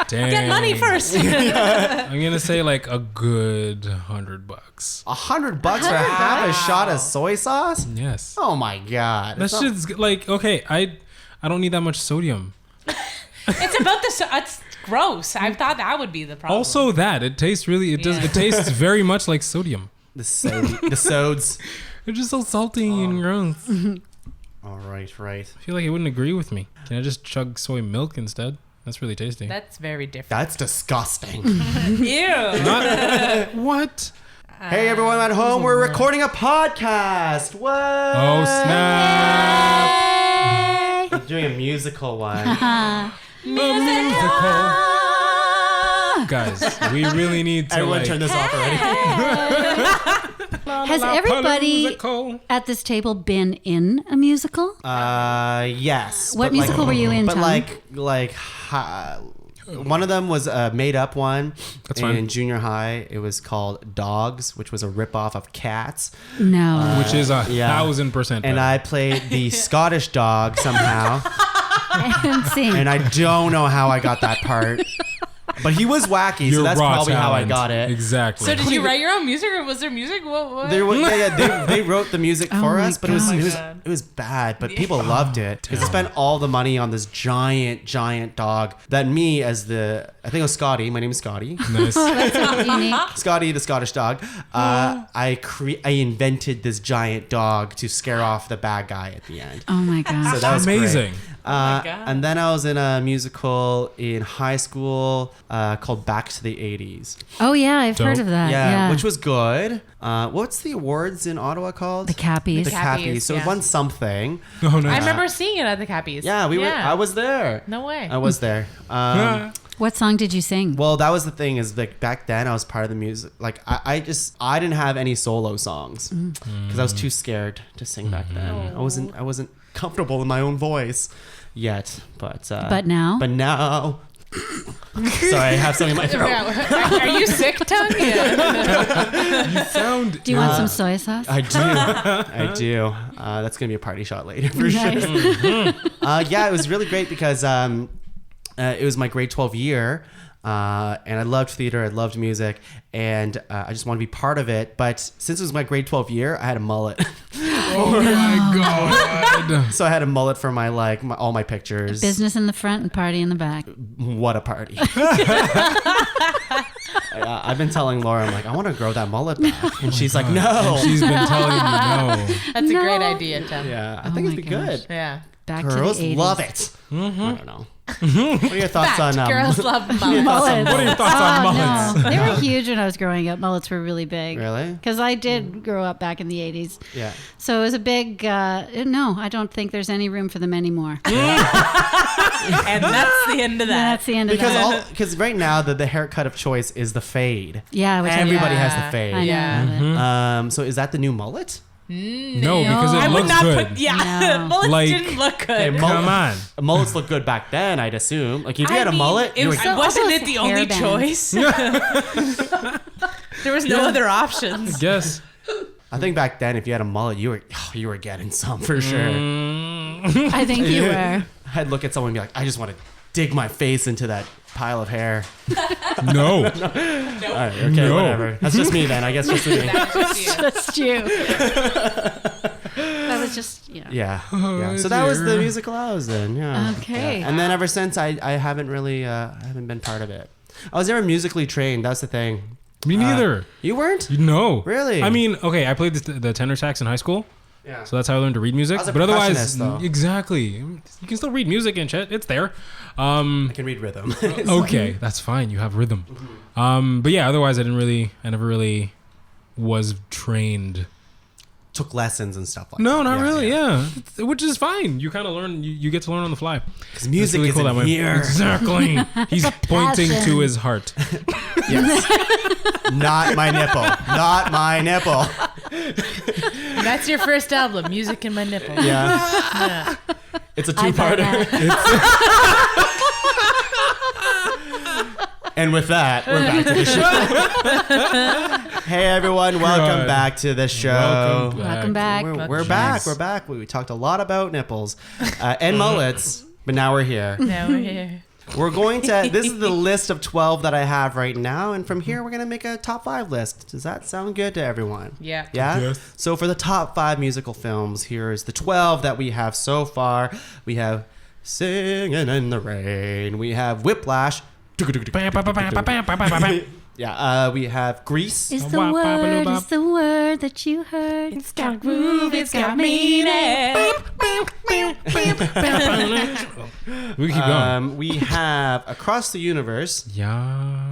dang. get money first. I'm gonna say like a good $100. $100 for half a shot of soy sauce? Yes. Oh my god. That shit's like okay. I don't need that much sodium. It's about the. It's gross. I thought that would be the problem. Also, that it tastes really. It does. Yeah. It tastes very much like sodium. the sods. It's just so salty and gross. All right. I feel like he wouldn't agree with me. Can I just chug soy milk instead? That's really tasty. that's very different. That's disgusting. Ew. Not what? Hey everyone at home, we're recording a podcast. What? Oh snap! We're doing a musical one. Musical. Guys, we really need to Everyone like, turn this off already. Has everybody musical. at this table been in a musical? Yes. What but musical were you in, But Tom? one of them was a made-up one. That's in fine. junior high. It was called Dogs, which was a rip-off of Cats. No. Which is a yeah. 1000%. And better. I played the Scottish dog somehow. And sing. And I don't know how I got that part. But he was wacky, so Your that's raw probably how I talent. got it. Exactly. So did you write your own music, or was there music? What? They wrote the music Oh for my us, but it was God. bad. But people loved it because they spent all the money on this giant dog. That me as I think it was Scotty. My name is Scotty. nice. That's not unique. Scotty, the Scottish dog. I invented this giant dog to scare off the bad guy at the end. Oh my gosh. So that was Amazing. great. my God. And then I was in a musical in high school called Back to the 80s. Oh yeah, I've heard Dope. of that. Yeah. Which was good. What's the awards in Ottawa called? the Cappies. The Cappies. Cappies, So it yeah. won something. Oh, nice. I remember seeing it at the Cappies. Yeah, we were. I was there. No way. I was there. What song did you sing? Well, that was the thing is like back then I was part of the music. Like I didn't have any solo songs because I was too scared to sing back then. I wasn't comfortable in my own voice yet. But now? But now. Sorry, I have something in my throat. Are you sick, Tuong? Yeah. You sound. Do you want some soy sauce? I do. That's gonna be a party shot later for sure. Yeah, it was really great because it was my grade 12 year. And I loved theater, I loved music, and I just wanted to be part of it. But since it was my grade 12 year, I had a mullet. Oh my god. So I had a mullet for all my pictures. Business in the front and party in the back. What a party. I've been telling Laura, I'm like, I want to grow that mullet back. And she's like, no. She's been telling you no. That's a No. great idea, Tuong. Yeah, I Oh think my it'd be gosh. good. Yeah. Back Girls to the 80s. love it. I don't know. What are your thoughts Fact, on girls love mullets. Mullets. What are your thoughts on mullets? No. They were huge when I was growing up. Mullets were really big. Really? Because I did grow up back in the 80s. Yeah. So it was a big, no, I don't think there's any room for them anymore. And that's the end of that. That's the end of that. Because right now the haircut of choice is the fade. Yeah, which Everybody I has Yeah. the fade. know. Yeah. I love it. So is that the new mullet? No, because it I would looks not good. put. Yeah, No. mullets Like- didn't look good. Hey, Come on. Mullets look good back then, I'd assume. Like if you had a I mean, mullet, it you was, were, So- wasn't also it the only hairbands. choice? There was no other options. Guess. I think back then if you had a mullet, you were getting some for sure. I think you were. I'd look at someone and be like, I just want to dig my face into that pile of hair. No. All right, okay, No. whatever. That's just me then. I guess just me. That was just you. Just you. That was just, Yeah. Yeah. So that was the dear. musical I was in. Yeah. Okay. Yeah. And then ever since I haven't really I haven't been part of it. I was never musically trained. That's the thing. Me neither. You weren't? No. Really? I mean, okay, I played the tenor sax in high school. Yeah. So that's how I learned to read music. I was a But otherwise, percussionist, though. exactly. You can still read music and shit. It's there. I can read rhythm. Okay, that's fine. You have rhythm. But yeah, otherwise I never really was trained. took lessons and stuff like No, that. not really. Yeah. Which is fine. You kind of learn. You get to learn on the fly. Because music It's is really cool that way. here. Exactly. He's pointing passion. to his heart. Yes. Not my nipple. Not my nipple. That's your first album, Music in My Nipple. Yeah. It's a I buy two-parter. that. And with that, we're back to the show. Hey everyone, welcome God. back to the show. Welcome back. We're back. We're back. We talked a lot about nipples and mullets, but now we're here. Now we're here. We're going to. This is the list of 12 that I have right now, and from here we're gonna make a top 5 list. Does that sound good to everyone? Yeah. Yeah. Yes. So for the top 5 musical films, here is the 12 that we have so far. We have Singing in the Rain. We have Whiplash. Yeah. We have Grease. Is the word that you heard. It's got groove, it's got meaning. We keep going. We have Across the Universe. Yeah.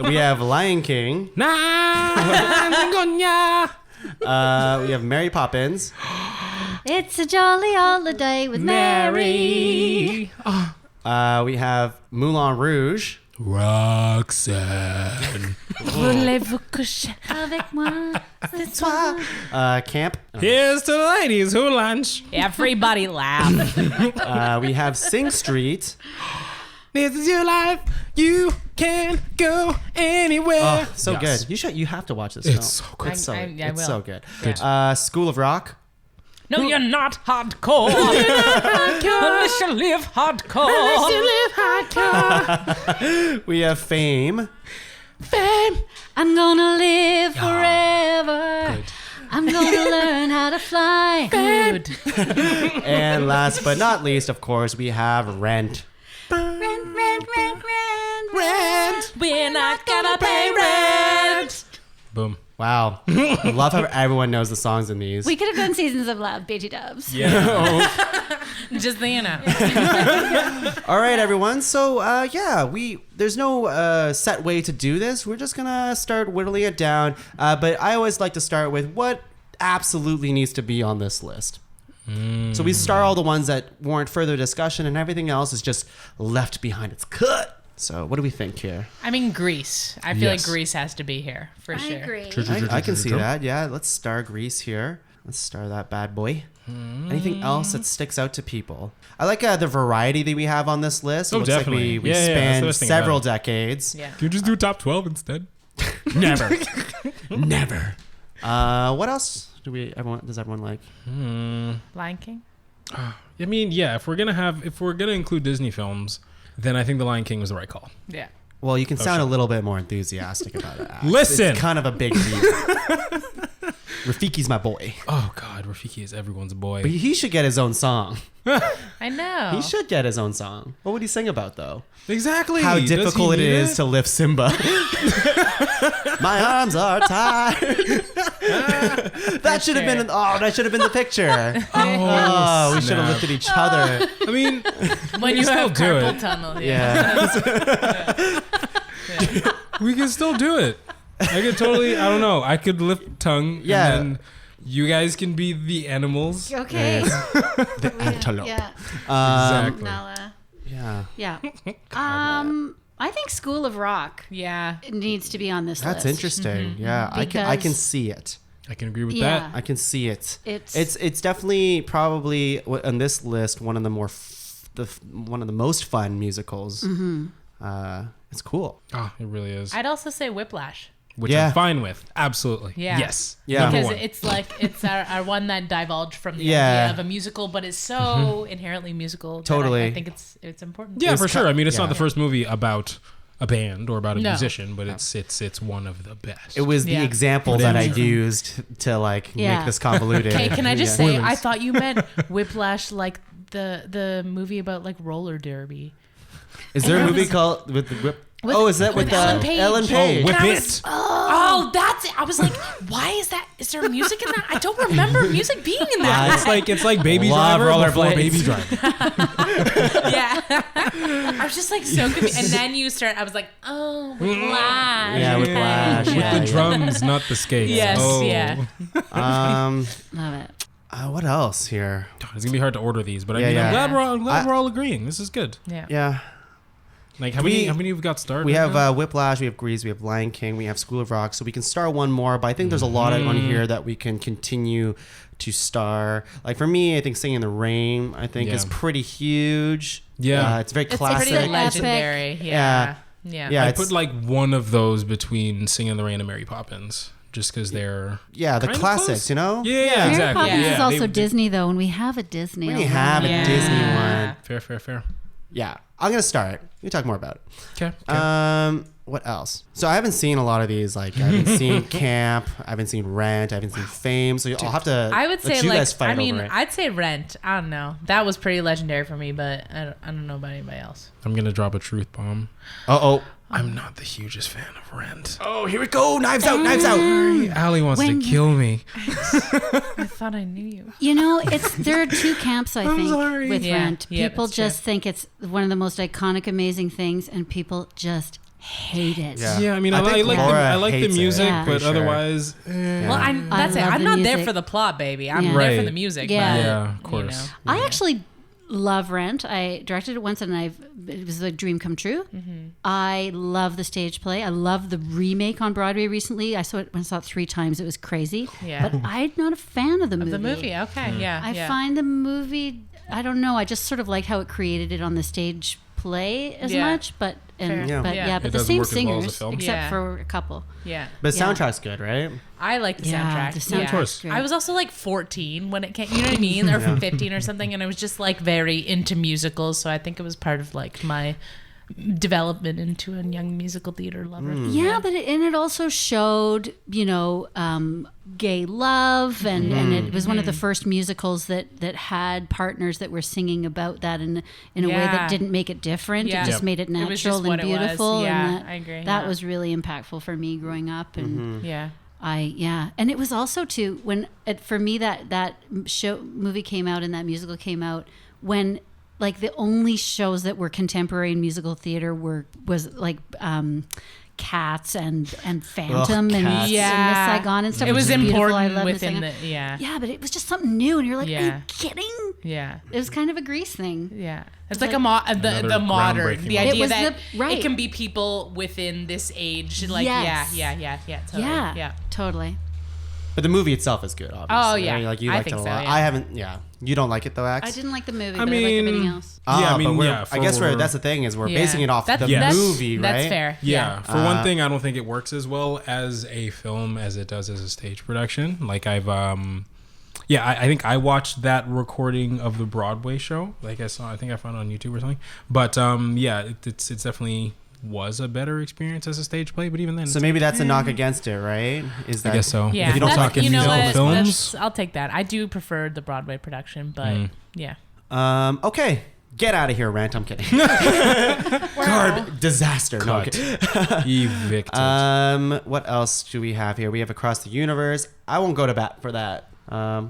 We have Lion King. We have Mary Poppins. It's a jolly holiday with Mary. We have Moulin Rouge. Roxanne. Voulez-vous coucher Avec moi, ce soir. Camp. Here's to the ladies who lunch. Everybody laugh. We have Sing Street. This is your life. You can go anywhere. Oh, so Yes. good. You have to watch this It's film. so good. It's so, I it's will. so good. Good. School of Rock. No, you're not hardcore. Unless you live hardcore. We have Fame. I'm gonna live forever. I'm gonna learn how to fly. Good. And last but not least, of course, we have Rent. Rent. We're not gonna pay rent. Boom. Wow. I love how everyone knows the songs in these. We could have done Seasons of Love, BT Dubs. Yeah. Just the All right, everyone. So, there's no set way to do this. We're just going to start whittling it down. But I always like to start with what absolutely needs to be on this list. So we start all the ones that warrant further discussion, and everything else is just left behind. It's cut. So what do we think here? I mean, Grease. I feel Yes. like Grease has to be here for I sure. agree. I can see that. Yeah, let's star Grease here. Let's star that bad boy. Anything else that sticks out to people? I like the variety that we have on this list. It Oh, looks definitely. like we Yeah, that's the span best thing several about decades. Yeah. Can you just do top 12 instead? Never. Never. What else does everyone like? Lion King. I mean, yeah, if we're gonna include Disney films, then I think The Lion King was the right call. Yeah. Well, you can sound a little bit more enthusiastic about it. Ax. Listen. It's kind of a big deal. Rafiki's my boy. Oh God, Rafiki is everyone's boy. But he should get his own song. I know. He should get his own song. What would he sing about, though? Exactly. How Does he difficult it need is to lift Simba. My arms are tired. That should have been. That should have been the picture. Oh, we should have snap. lifted each other. I mean, when you still have do carpal it. tunnel. Yeah. we can still do it. I could totally. I don't know. I could lift tongue. Yeah. And then you guys can be the animals. Okay. The antelope. Yeah. Exactly. Nala. Yeah. Yeah. I think School of Rock Yeah. needs to be on this That's list. interesting. Yeah, I can Because- see it. I can agree with Yeah. that. I can see it. It's- It's definitely probably on this list one of the one of the most fun musicals. It's cool. Oh, it really is. I'd also say Whiplash. Which Yeah. I'm fine with. Absolutely. Yeah. Yes. Yeah. Number Because one. it's like it's our one that divulged from the Yeah. idea of a musical, but is so inherently musical. that Totally. I think it's important. Yeah, It's for sure. I mean, it's yeah. not the first movie about a band or about a No. musician, but it's one of the best. It was the Yeah. example that I used to like Yeah. make this convoluted. Okay, can I just Yeah. say I thought you meant Whiplash like the movie about like roller derby. Is there a movie called with the whip? Oh, is that with Ellen Page. Ellen Page? Whip And I it. was- Oh, that's it. I was like, why is that? Is there music in that? I don't remember music being in that. It's like Baby Love Driver before rollerblades. Baby Driver. Yeah. I was just like so confused. And then you start, I was like, oh, Whiplash. Yeah, Whiplash. With Yeah, the drums, not the skates. Yes, Oh. yeah. Love it. What else here? It's gonna be hard to order these, but Yeah, I mean, yeah. I'm glad we're all agreeing. This is good. Yeah. Yeah. Like how many have got started? We have now? Whiplash, we have Grease, we have Lion King, we have School of Rock, so we can star one more, but I think there's a lot on here that we can continue to star. Like for me, I think Singing in the Rain, I think is pretty huge. Yeah. It's very It's classic. pretty Legendary. Yeah. Yeah. Yeah, I it's- put like one of those between Singing in the Rain and Mary Poppins, just because they're Yeah, the kind of classics, close. you know? Yeah, Mary exactly. Poppins Yeah, is also they- Disney, though, and we have a Disney. We already. have a Yeah. Disney one. Fair. Yeah. I'm going to start. We talk more about it. Okay. What else? So I haven't seen a lot of these. Like I haven't seen Camp. I haven't seen Rent. I haven't seen Fame. So I'll have to. I would let say you like guys fight I mean over it. I'd say Rent. I don't know. That was pretty legendary for me, but I don't know about anybody else. I'm gonna drop a truth bomb. Oh. I'm not the hugest fan of Rent. Oh, here we go. Knives out. Knives out. Allie wants When- to kill me. I thought I knew you. You know, there are two camps, I think, sorry. with Yeah, Rent. yeah, People that's true. just think it's one of the most iconic, amazing things, and people just hate it. Yeah. Yeah, I mean, I I think like Laura I like the hates it, music, Yeah. but for sure. otherwise, Well, I'm I that's it. love I'm the not there music. for the plot, baby. I'm Yeah. there for Right. the music. Yeah. but, yeah, of you course. know. I actually love Rent. I directed it once, and it was a dream come true. Mm-hmm. I love the stage play. I love the remake on Broadway recently. I saw it 3 times. It was crazy. Yeah. But I'm not a fan of the movie. The movie, okay, yeah. I yeah. find the movie, I don't know, I just sort of like how it created it on the stage play as Yeah. much, but Fair. Yeah. but Yeah. but It the doesn't same work as well as a singers, film. except Yeah. for a couple. Yeah. But Yeah. soundtrack's good, right? I like the Yeah, soundtrack. the soundtrack's course. great. I was also like 14 when it came, you know what I mean? Or 15 or something. And I was just like very into musicals. So I think it was part of like my development into a young musical theater lover. Yeah, but it also showed, gay love, and it was one of the first musicals that had partners that were singing about that in a way Yeah. that didn't make it different. Yeah. It just Yep. made it It was natural just and what it was. beautiful. Yeah, and that, I agree. That Yeah. was really impactful for me growing up, and Yeah. and it was also too when for me that movie came out and that musical came out when like the only shows that were contemporary in musical theater was like Cats and Phantom and Cats. Miss Yeah. Saigon and stuff. It which was is beautiful. I important love Miss within Saigon. the, yeah. Yeah, but it was just something new, and you're like, are Yeah. you kidding? Yeah. It was kind of a Grease thing. Yeah, it's like like Another the modern, groundbreaking the one. It idea was that right. it can be people within this age, like Yes. yeah, totally. yeah. Totally. But the movie itself is good, obviously. Oh, yeah. right? Like you I liked it think a so, lot. yeah. I haven't. Yeah, you don't like it though, Ax. I didn't like the movie, I but I liked everything mean, else. Ah, Yeah, I mean, but yeah, I guess for- that's the thing is we're Yeah. basing it off That's- the that's- movie, right? That's fair. Yeah, for one thing, I don't think it works as well as a film as it does as a stage production. Like I think I watched that recording of the Broadway show. Like I think I found it on YouTube or something. But it's definitely was a better experience as a stage play. But even then, So maybe that's a knock against it, right? Is that I guess so. Yeah, If you don't that's- talk in you know musical what? films, I'll take that. I do prefer the Broadway production, but yeah. Okay, get out of here, Rant. I'm kidding. Disaster. No, I'm cut, kidding. evicted. What else do we have here? We have Across the Universe. I won't go to bat for that.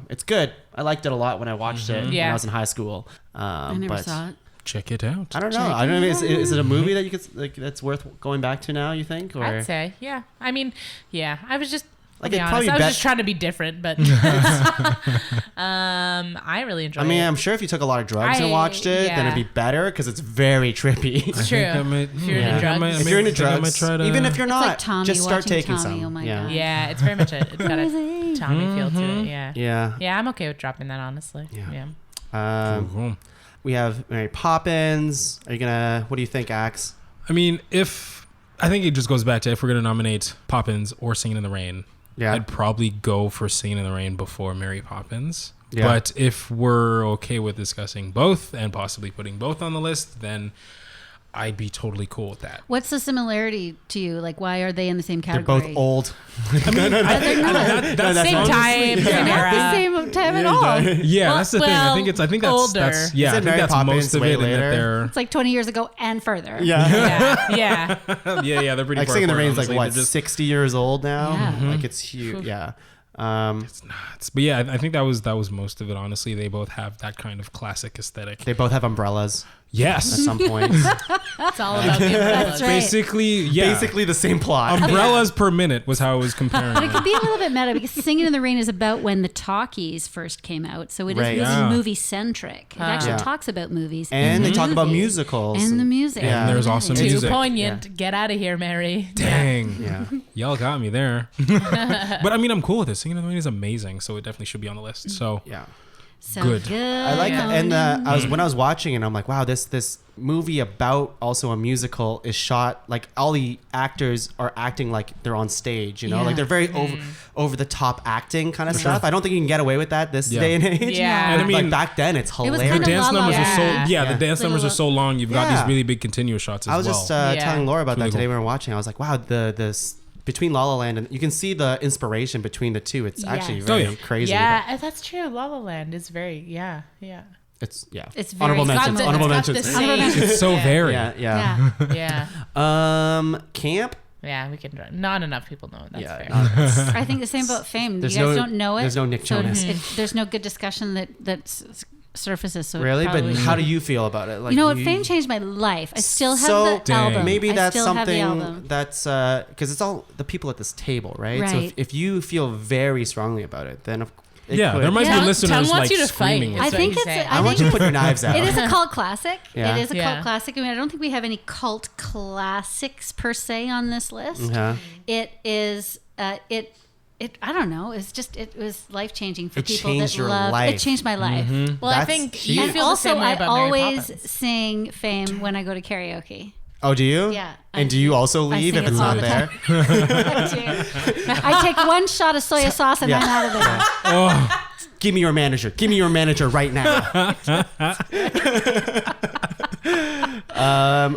It's good. I liked it a lot when I watched it when Yeah. I was in high school. I never but saw it. Check it out. I don't know. Check I don't know. it Is it a movie that you could like that's worth going back to now? You think? Or I'd say, yeah. I mean, yeah. I was just, Like, like, it'd honest. probably I was bet- just trying to be different, but I really enjoyed I mean, it. I'm sure if you took a lot of drugs and I- watched it, then it'd yeah. be better because it's very trippy. It's true. If you're into drugs. If you're into drugs, even if you're It's not, like Tommy just start watching taking Tommy, some. oh my yeah. God. Yeah, it's very much it's got a Tommy feel to it. Yeah. Yeah. Yeah, I'm okay with dropping that, honestly. Yeah. Yeah. Cool. We have Mary Poppins. Are you gonna? What do you think, Axe? I mean, I think it just goes back to if we're gonna nominate Poppins or Singing in the Rain, Yeah. I'd probably go for Singing in the Rain before Mary Poppins. Yeah. But if we're okay with discussing both and possibly putting both on the list, then I'd be totally cool with that. What's the similarity to you? Like, why are they in the same They're category? both old. I mean, that's Same time, They're not era. the same time at all. Yeah, Well- that's the thing. I think that's older. that's yeah. Isn't I think Mary that's Poppins most of way it. And that later? they're It's like 20 years ago and further. Yeah. Yeah. yeah, they're pretty. Like far Singing in the apart, Rain's like honestly. what, They're just 60 years old now? Yeah. Like it's huge. Yeah. nuts. But yeah, I think that was most of it. Honestly, they both have that kind of classic aesthetic. They both have umbrellas at Yes, some point. It's all about the umbrellas. That's right. basically, yeah. Basically the same plot. Umbrellas per minute was how I was comparing. But it them. could be a little bit meta because Singing in the Rain is about when the talkies first came out. So it is Right. really Yeah. movie centric. It actually Yeah. talks about movies. And they talk about movies. musicals. And the music. Yeah. And there's also Too music. poignant. Get out of here, Mary. Dang. Yeah. Y'all got me there. But I mean, I'm cool with it. Singing in the Rain is amazing, so it definitely should be on the list. So Yeah. So Good. good. I like that. And when I was watching it, I'm like, wow, this movie about also a musical is shot like all the actors are acting like they're on stage, you know, Yeah. like they're very over the top acting kind of stuff. I don't think you can get away with that this Yeah. day and age. Yeah. And I But, mean, like back then, it's was hilarious. kind the of dance La La numbers are so Land. the dance Like numbers a are so long. You've got Yeah. these really big continuous shots as I was well. just Yeah. telling Laura about Really that today cool. when we were watching. I was like, wow, this between La La Land and you can see the inspiration between the two. It's actually Yes. very Oh, yeah. crazy. Yeah, that's true. La La Land is very, yeah. It's It's very- honorable it's got mentions. the- Honorable It's got mentions. the same- It's so varied. Yeah. Yeah. Camp. Yeah, we can. Not enough people know. That's Yeah. fair. I think the same about Fame. There's you guys no- don't know it. there's no Nick so Jonas. there's no good discussion that surfaces. So it Really? But probably- how do you feel about it? Like, you know what? Fame changed my life. I still have So, the Dang. album. maybe I that's still have the something album. that's because it's all the people at this table, right? So Right. if you feel very strongly about it, then it Yeah, could- there might Tongue- be listeners Tongue wants like you to fight. screaming. Is I what think he's it's. saying. I want you to put your knives out. It is a cult classic. Yeah. It is a Yeah. cult classic. I mean, I don't think we have any cult classics per se on this list. Yeah. It is. I don't know. It's just. It was life changing for It people changed that your love. life. It changed my life. Well, I That's think huge. you And feel the also, same way I about Mary always Poppins. sing Fame when I go to karaoke. Oh, do you? Yeah. And do you also I leave sing if it it's all not the there? I take one shot of soy sauce and Yeah. I'm out of there. Oh, Give me your manager. Give me your manager right now.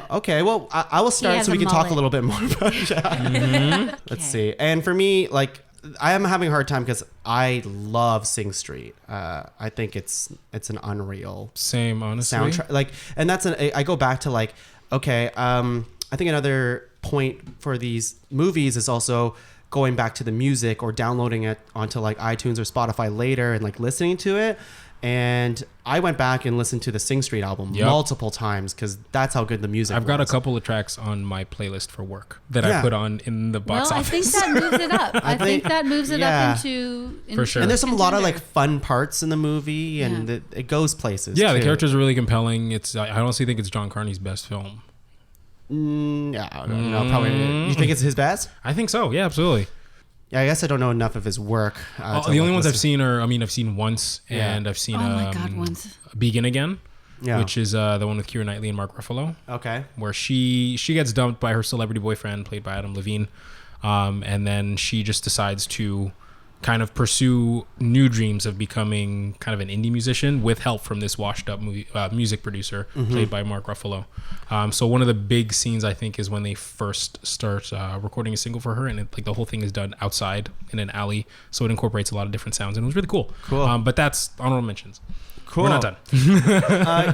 Okay, well, I will start has so we a can talk a mullet. little bit more about it. Let's see. And for me, like, I am having a hard time because I love Sing Street. I think it's an unreal same, honestly. soundtrack. Like, and I go back to like, okay, I think another point for these movies is also going back to the music or downloading it onto like iTunes or Spotify later and like listening to it. And I went back and listened to the Sing Street album Yep. multiple times because that's how good the music I've got a was. couple of tracks on my playlist for work that Yeah. I put on in the box Well, I office. think that moves it up. I think think- that moves it yeah. up into For sure. And there's a lot of contender. like fun parts in the movie and Yeah. it goes places. yeah, the too. characters are really compelling. I honestly think it's John Carney's best film. Yeah, no, probably. You think it's his best? I think so. Yeah, absolutely. Yeah, I guess I don't know enough of his work. to, The like, only ones I've listen- seen are, I've seen once, Yeah. and I've seen Oh my God, once. Begin Again, Yeah. which is the one with Keira Knightley and Mark Ruffalo, Okay. where she gets dumped by her celebrity boyfriend, played by Adam Levine, and then she just decides to kind of pursue new dreams of becoming kind of an indie musician with help from this washed up music producer played by Mark Ruffalo. So one of the big scenes I think is when they first start recording a single for her, and like the whole thing is done outside in an alley, so it incorporates a lot of different sounds, and it was really cool. Cool. But that's honorable mentions. Cool. We're not done.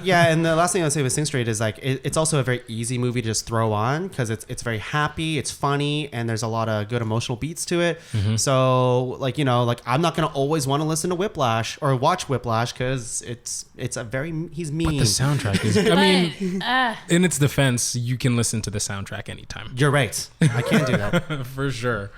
Yeah, and the last thing I'll say with Sing Street is like it's also a very easy movie to just throw on because it's very happy, it's funny, and there's a lot of good emotional beats to it. So like I'm not gonna always want to listen to Whiplash or watch Whiplash because it's a very he's mean. The soundtrack is. I mean, in its defense, you can listen to the soundtrack anytime. You're right. I can't do that. For sure.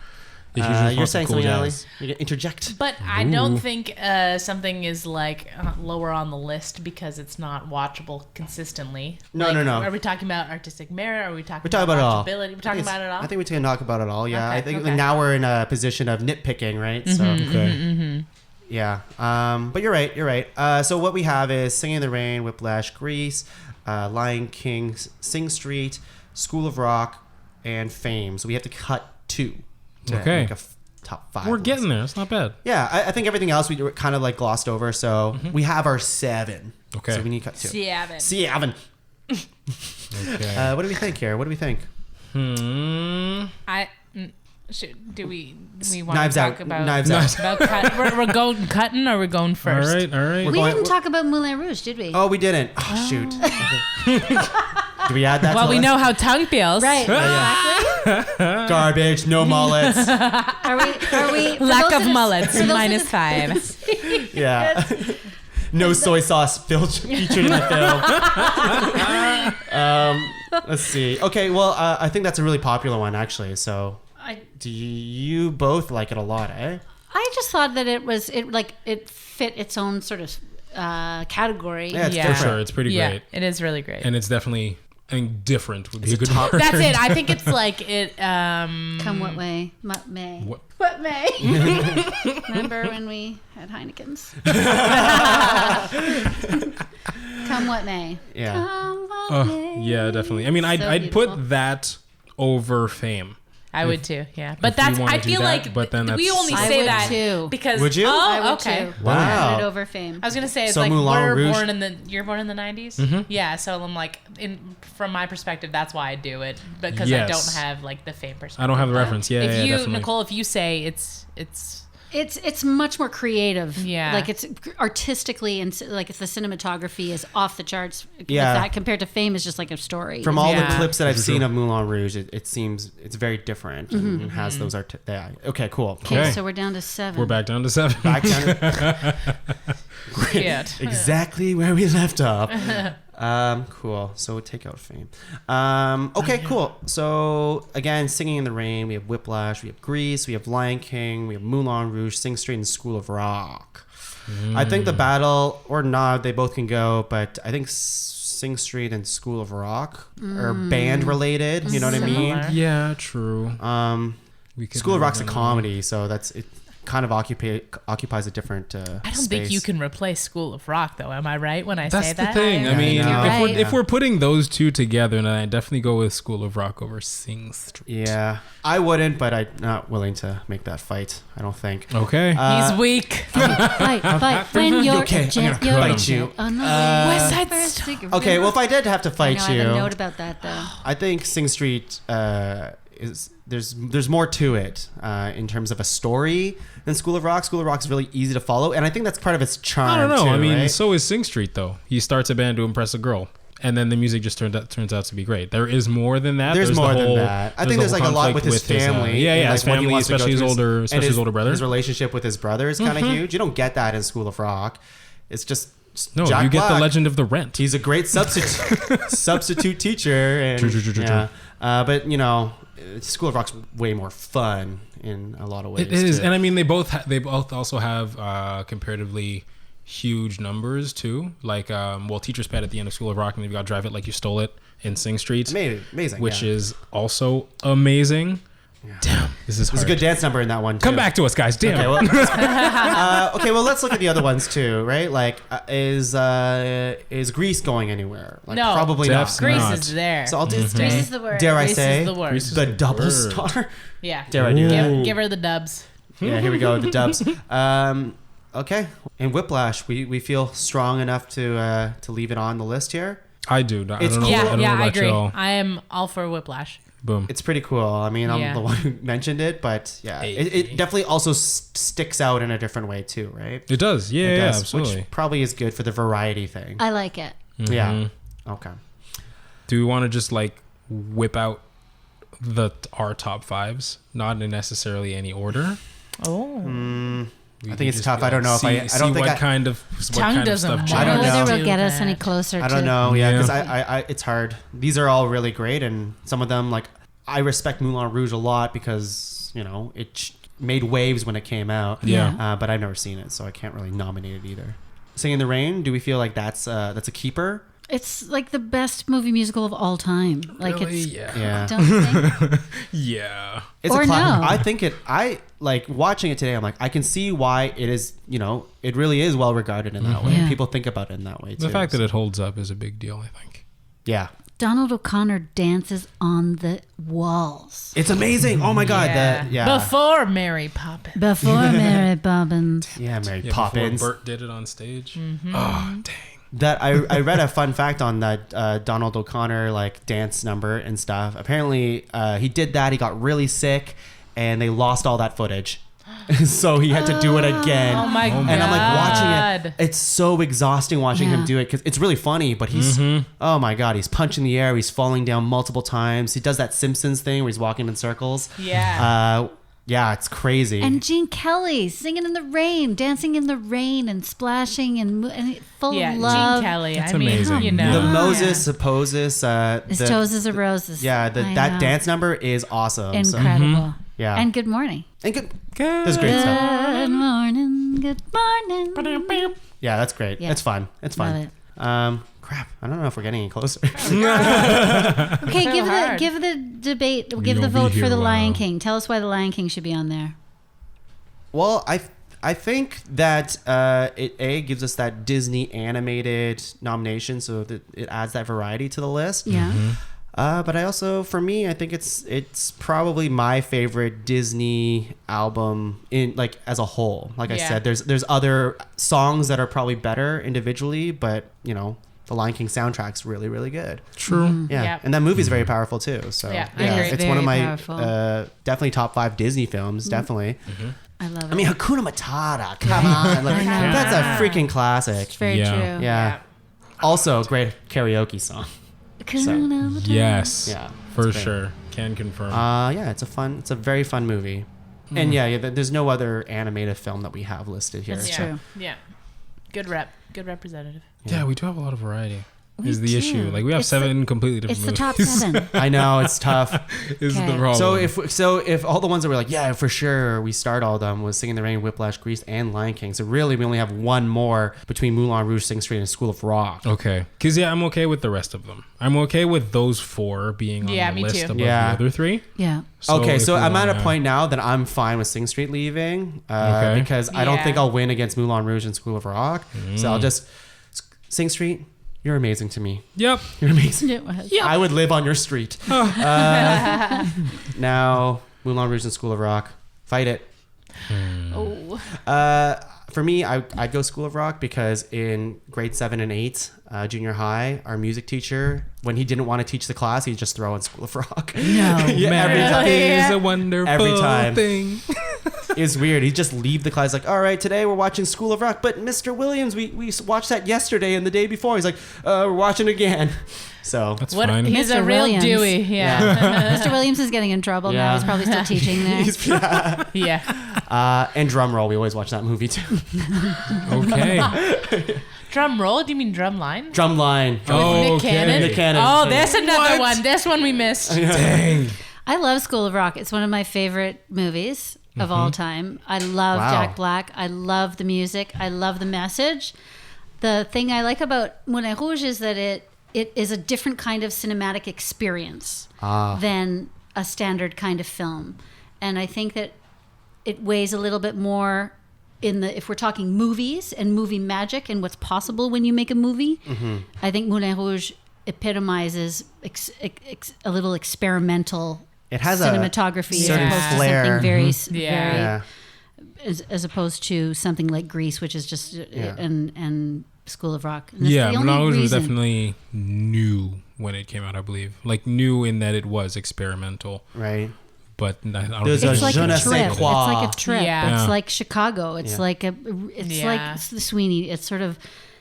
If you just want You're some saying cool something, Allie? jazz. You're gonna interject. But I don't think something is like lower on the list because it's not watchable consistently. No, Like, no. Are we talking about artistic merit? Are we talking We're talking about it all. watchability? We're talking about it all. I think we can talk about it all. Yeah, Okay, I think okay. now we're in a position of nitpicking, right? So Okay. yeah, but you're right. You're right. So what we have is Singing in the Rain, Whiplash, Grease, Lion King, Sing Street, School of Rock, and Fame. So we have to cut 2 to Okay. make a top 5. We're list. getting there. It's not bad. Yeah, I think everything else we kind of like glossed over. So we have our 7. Okay. So we need to cut 2. Seven. 7. Okay. What do we think here? What do we think? Do we want Knives to talk Out. about Knives Out. about we're going cutting, or we're going All first? right. All right. We going- didn't talk about Moulin Rouge, did we? Oh, we didn't. Oh, shoot. Do we add that? Well, to we the know how tongue feels. Right. Exactly. list? Garbage. No mullets. Are we? For Lack those of that- mullets, for those minus that- 5. Yeah. No soy sauce featured in the film. Let's see. Okay, well, I think that's a really popular one, actually. So, do you both like it a lot, eh? I just thought that it fit its own sort of category. Yeah, it's Yeah. For sure, it's pretty Yeah, great, it is really great. and it's definitely. I think different would be a good top- word. That's it. I think it's like it. Come what way, what may. What- What may. Remember when we had Heineken's? Come what may. Yeah. Come what may. Yeah, definitely. I mean, So I'd beautiful. put that over Fame. I would too. Yeah, but if we that's. wanna I do feel that, like but then we that's- only I say would that too. because. Would you? Oh, I would okay. too. Wow. Put it over Fame. I was gonna say it's So like Moulin we're Rouge- born in the. You're born in the 90s. Yeah, so I'm like, from my perspective, that's why I do it because I Yes. don't have like the Fame perspective. I don't have the reference. Yeah, If yeah, you, definitely. Nicole, if you say it's. It's much more creative. Yeah. Like it's artistically and like it's the cinematography is off the charts. Yeah. With that compared to Fame is just like a story. From all the Yeah. clips that I've For seen sure. of Moulin Rouge, it seems it's very different and has those yeah. Okay, cool. okay, Okay. so we're down to 7. We're back down to 7. Back down to Cute. exactly where we left off. Cool. So we'll take out Fame. Okay, cool. So again, Singing in the Rain. We have Whiplash. We have Grease. We have Lion King. We have Moulin Rouge, Sing Street, and School of Rock. I think the battle or not, they both can go, but I think Sing Street and School of Rock are band related. You know what I mean? Similar. Yeah, true. We could School of narrow Rock's a down comedy, so that's it. Kind of occupies a different. I don't space. think you can replace School of Rock, though. Am I right when I That's say the that? thing. I mean, I know. if, we're, Right. if we're putting those two together, then I definitely go with School of Rock over Sing Street. Yeah, I wouldn't, but I'm not willing to make that fight. I don't think. Okay. He's weak. Fight when you're Okay, a I'm jet. gonna You're fight a jet you. on the West way. Side First Story. cigarette. Okay, well, if I did have to I fight know, I you, have a note about that though. I think Sing Street is there's more to it in terms of a story than School of Rock. School of Rock is really easy to follow, and I think that's part of its charm. I don't know. Too, I mean, right? so is Sing Street, though. He starts a band to impress a girl. And then the music just turns out to be great. There is more than that. There's the more whole- than that. I think the there's like whole a lot with conflict his family. yeah, and, his like, what he family, wants to go especially his through. older, And especially his older brother. His relationship with his brother is kind of huge. You don't get that in School of Rock. It's just No, Jack you get Black. the Legend of the Rent. He's a great substitute teacher. And, True. yeah. But you know, School of Rock's way more fun in a lot of ways. It is, too. and I mean, they both also have comparatively huge numbers too. Like, Teacher's Pet at the end of School of Rock, and you've got Drive It Like You Stole It in Sing Street, amazing, which yeah. is also amazing. Damn, this is hard. There's a good dance number in that one too. Come back to us, guys. Damn. Okay, it. well, okay, well, let's look at the other ones too, right? Like, is Grease going anywhere? Like, No. probably Def's not. Grease not. is there. So I'll just Grease is the word. dare I Grease say is the word. Grease is the the double word. star? Yeah. Dare I do that? Give her the dubs. Yeah, here we go, the dubs. Okay, in Whiplash, we feel strong enough to leave it on the list here. I do. I It's don't know. cool. I don't know I about agree. y'all. I am all for Whiplash. Boom. It's pretty cool. I mean, I'm Yeah. the one who mentioned it, but yeah, it definitely also sticks out in a different way too, right? It does. Yeah, It yeah, does, absolutely. Which probably is good for the variety thing. I like it. Yeah. Okay. Do we want to just like whip out our top fives, not in necessarily any order? Oh. I think it's tough. I don't know if I don't think what I- kind of Tongue stuff. doesn't Jack- I don't know. Whether do will get us that. any closer I to don't know. Yeah, Yeah. because I it's hard. These are all really great, and some of them, like, I respect Moulin Rouge a lot because it made waves when it came out. Yeah. But I've never seen it, so I can't really nominate it either. Singing in the Rain. Do we feel like that's a keeper? It's like the best movie musical of all time. Like Really? it's Yeah. don't you think? Yeah. It's Or a classic. no. I think I like watching it today. I'm like, I can see why it is. It really is well regarded in that way. Yeah. People think about it in that way too. The fact that it holds up is a big deal, I think. yeah, Donald O'Connor dances on the walls it's amazing. Oh my god, yeah. Before Mary Poppins. before Mary Poppins. Yeah, Mary Yeah, Poppins. Before Bert did it on stage. Mm-hmm. Oh, dang. that I read a fun fact on that Donald O'Connor like dance number and stuff. Apparently, he did that. He got really sick, and they lost all that footage. So he had to do it again. Oh my god! And I'm like watching it. It's so exhausting watching him do it because it's really funny, but he's oh my god, he's punching the air. He's falling down multiple times. He does that Simpsons thing where he's walking in circles. Yeah. Yeah, it's crazy. And Gene Kelly singing in the rain, dancing in the rain, and splashing and full of love. Gene Kelly. That's I mean, amazing. you know, the Moses Opposes. His toes as a roses. Yeah, that dance number is awesome. Incredible. Yeah. And Good Morning. And good. That's great stuff. Good morning. Good morning. Yeah, that's great. Yeah. It's fun. It's fun. Love Crap. I don't know if we're getting any closer. Okay, So hard. give the debate, give You'll the be vote for here The a Lion while. King. Tell us why The Lion King should be on there. Well, I think that it gives us that Disney animated nomination, so that it adds that variety to the list. Yeah. But I also, for me, I think it's probably my favorite Disney album in like as a whole. Like I Yeah. said, there's other songs that are probably better individually, but you know, the Lion King soundtrack's really, really good. True. Yeah, Yep. and that movie's very powerful too. So Yeah, I agree. it's one of Very my powerful. definitely top 5 Disney films. Definitely. I love it. I mean, Hakuna Matata. Come on, like, know. that's a freaking classic. it's very Yeah. true. Yeah. Also, great karaoke song. Yes. Yeah, For it's great. sure. Can confirm. Yeah, it's a very fun movie. And yeah, there's no other animated film that we have listed here. That's Yeah. true. Yeah. Good representative. yeah, we do have a lot of variety. We Is the do. issue. Like we have It's 7 completely different It's the top movies. 7. I know it's tough. Is Okay. the problem. So if all the ones that were like, yeah, for sure, we start all of them was Singing in the Rain, Whiplash, Grease, and Lion King. So really, we only have one more between Moulin Rouge, Sing Street, and School of Rock. Okay. Because, yeah, I'm okay with the rest of them. I'm okay with those 4 being on Yeah, the me list too. above Yeah. the other 3. Yeah. Okay, if so we I'm at a wanna- point now that I'm fine with Sing Street leaving Okay. because I don't Yeah. think I'll win against Moulin Rouge and School of Rock. So I'll just Sing Street. You're amazing to me. Yep. You're amazing. It was. I would live on your street. Now, Moulin Rouge and School of Rock, fight it. Oh. For me, I'd go School of Rock because in grade 7 and 8, junior high, our music teacher, when he didn't want to teach the class, he'd just throw in School of Rock. No. Yeah, every Marriage time. is a wonderful Every time. thing. It's weird. He'd just leave the class like, all right, today we're watching School of Rock. But Mr. Williams, we watched that yesterday and the day before. He's like, we're watching again. So That's What? fine. He's Mr. a real Williams. Dewey. Yeah. Mr. Williams is getting in trouble now. Yeah. He's probably still teaching there. Yeah. and Drum Roll. We always watch that movie too. Okay. Drum roll? Do you mean drum line? Drumline. Oh, Nick okay. Cannon? Nick Cannon. Oh, there's another What? one. This one we missed. Dang. I love School of Rock. It's one of my favorite movies of all time. I love Wow. Jack Black. I love the music. I love the message. The thing I like about Moulin Rouge is that it is a different kind of cinematic experience than a standard kind of film. And I think that it weighs a little bit more if we're talking movies and movie magic and what's possible when you make a movie. I think Moulin Rouge epitomizes a little experimental It has cinematography a certain as opposed flair. to something very, Yeah. very as opposed to something like Grease, which is just and School of Rock. And that's Yeah, the only Moulin Rouge was reason. definitely new when it came out, I believe. Like, new in that it was experimental. Right. But I don't There's think It's like je a ne trip. sais It's quoi. like a trip. Yeah. It's Yeah. like Chicago. It's Yeah. like Yeah. like the Sweeney. It's sort of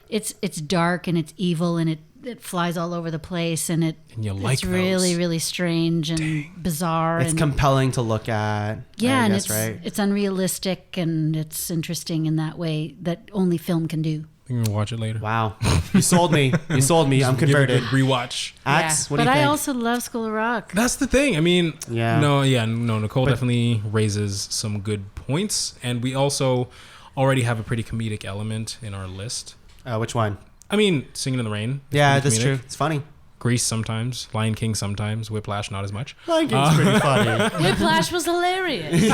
it's dark and it's evil and it flies all over the place and And you like it's really those. really strange and bizarre It's and compelling to look at. yeah, I and guess, it's right. it's unrealistic and it's interesting in that way that only film can do. I'm going to watch it later. Wow. You sold me. You sold me. I'm Give it a converted. good rewatch. Axe, what do But you I think? also love School of Rock. That's the thing. I mean, Yeah. no, Nicole definitely raises some good points. And we also already have a pretty comedic element in our list. Which one? I mean, Singing in the Rain. is Yeah, pretty that's comedic. true. It's funny. Grease sometimes. Lion King sometimes. Whiplash not as much. Lion King's pretty funny. Whiplash was hilarious.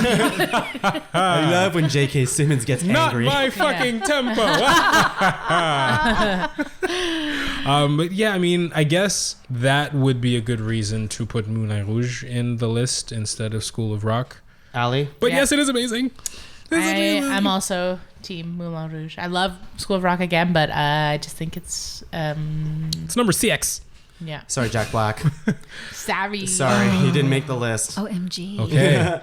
I love when J.K. Simmons gets Not angry. my fucking tempo. But yeah, I mean, I guess that would be a good reason to put Moulin Rouge in the list instead of School of Rock. Ali? But Yeah. yes, it is amazing. It's amazing. I'm also Team Moulin Rouge. I love School of Rock again, but I just think it's It's number 6. yeah. Sorry, Jack Black. Sorry. Sorry, he didn't make the list. OMG. Okay.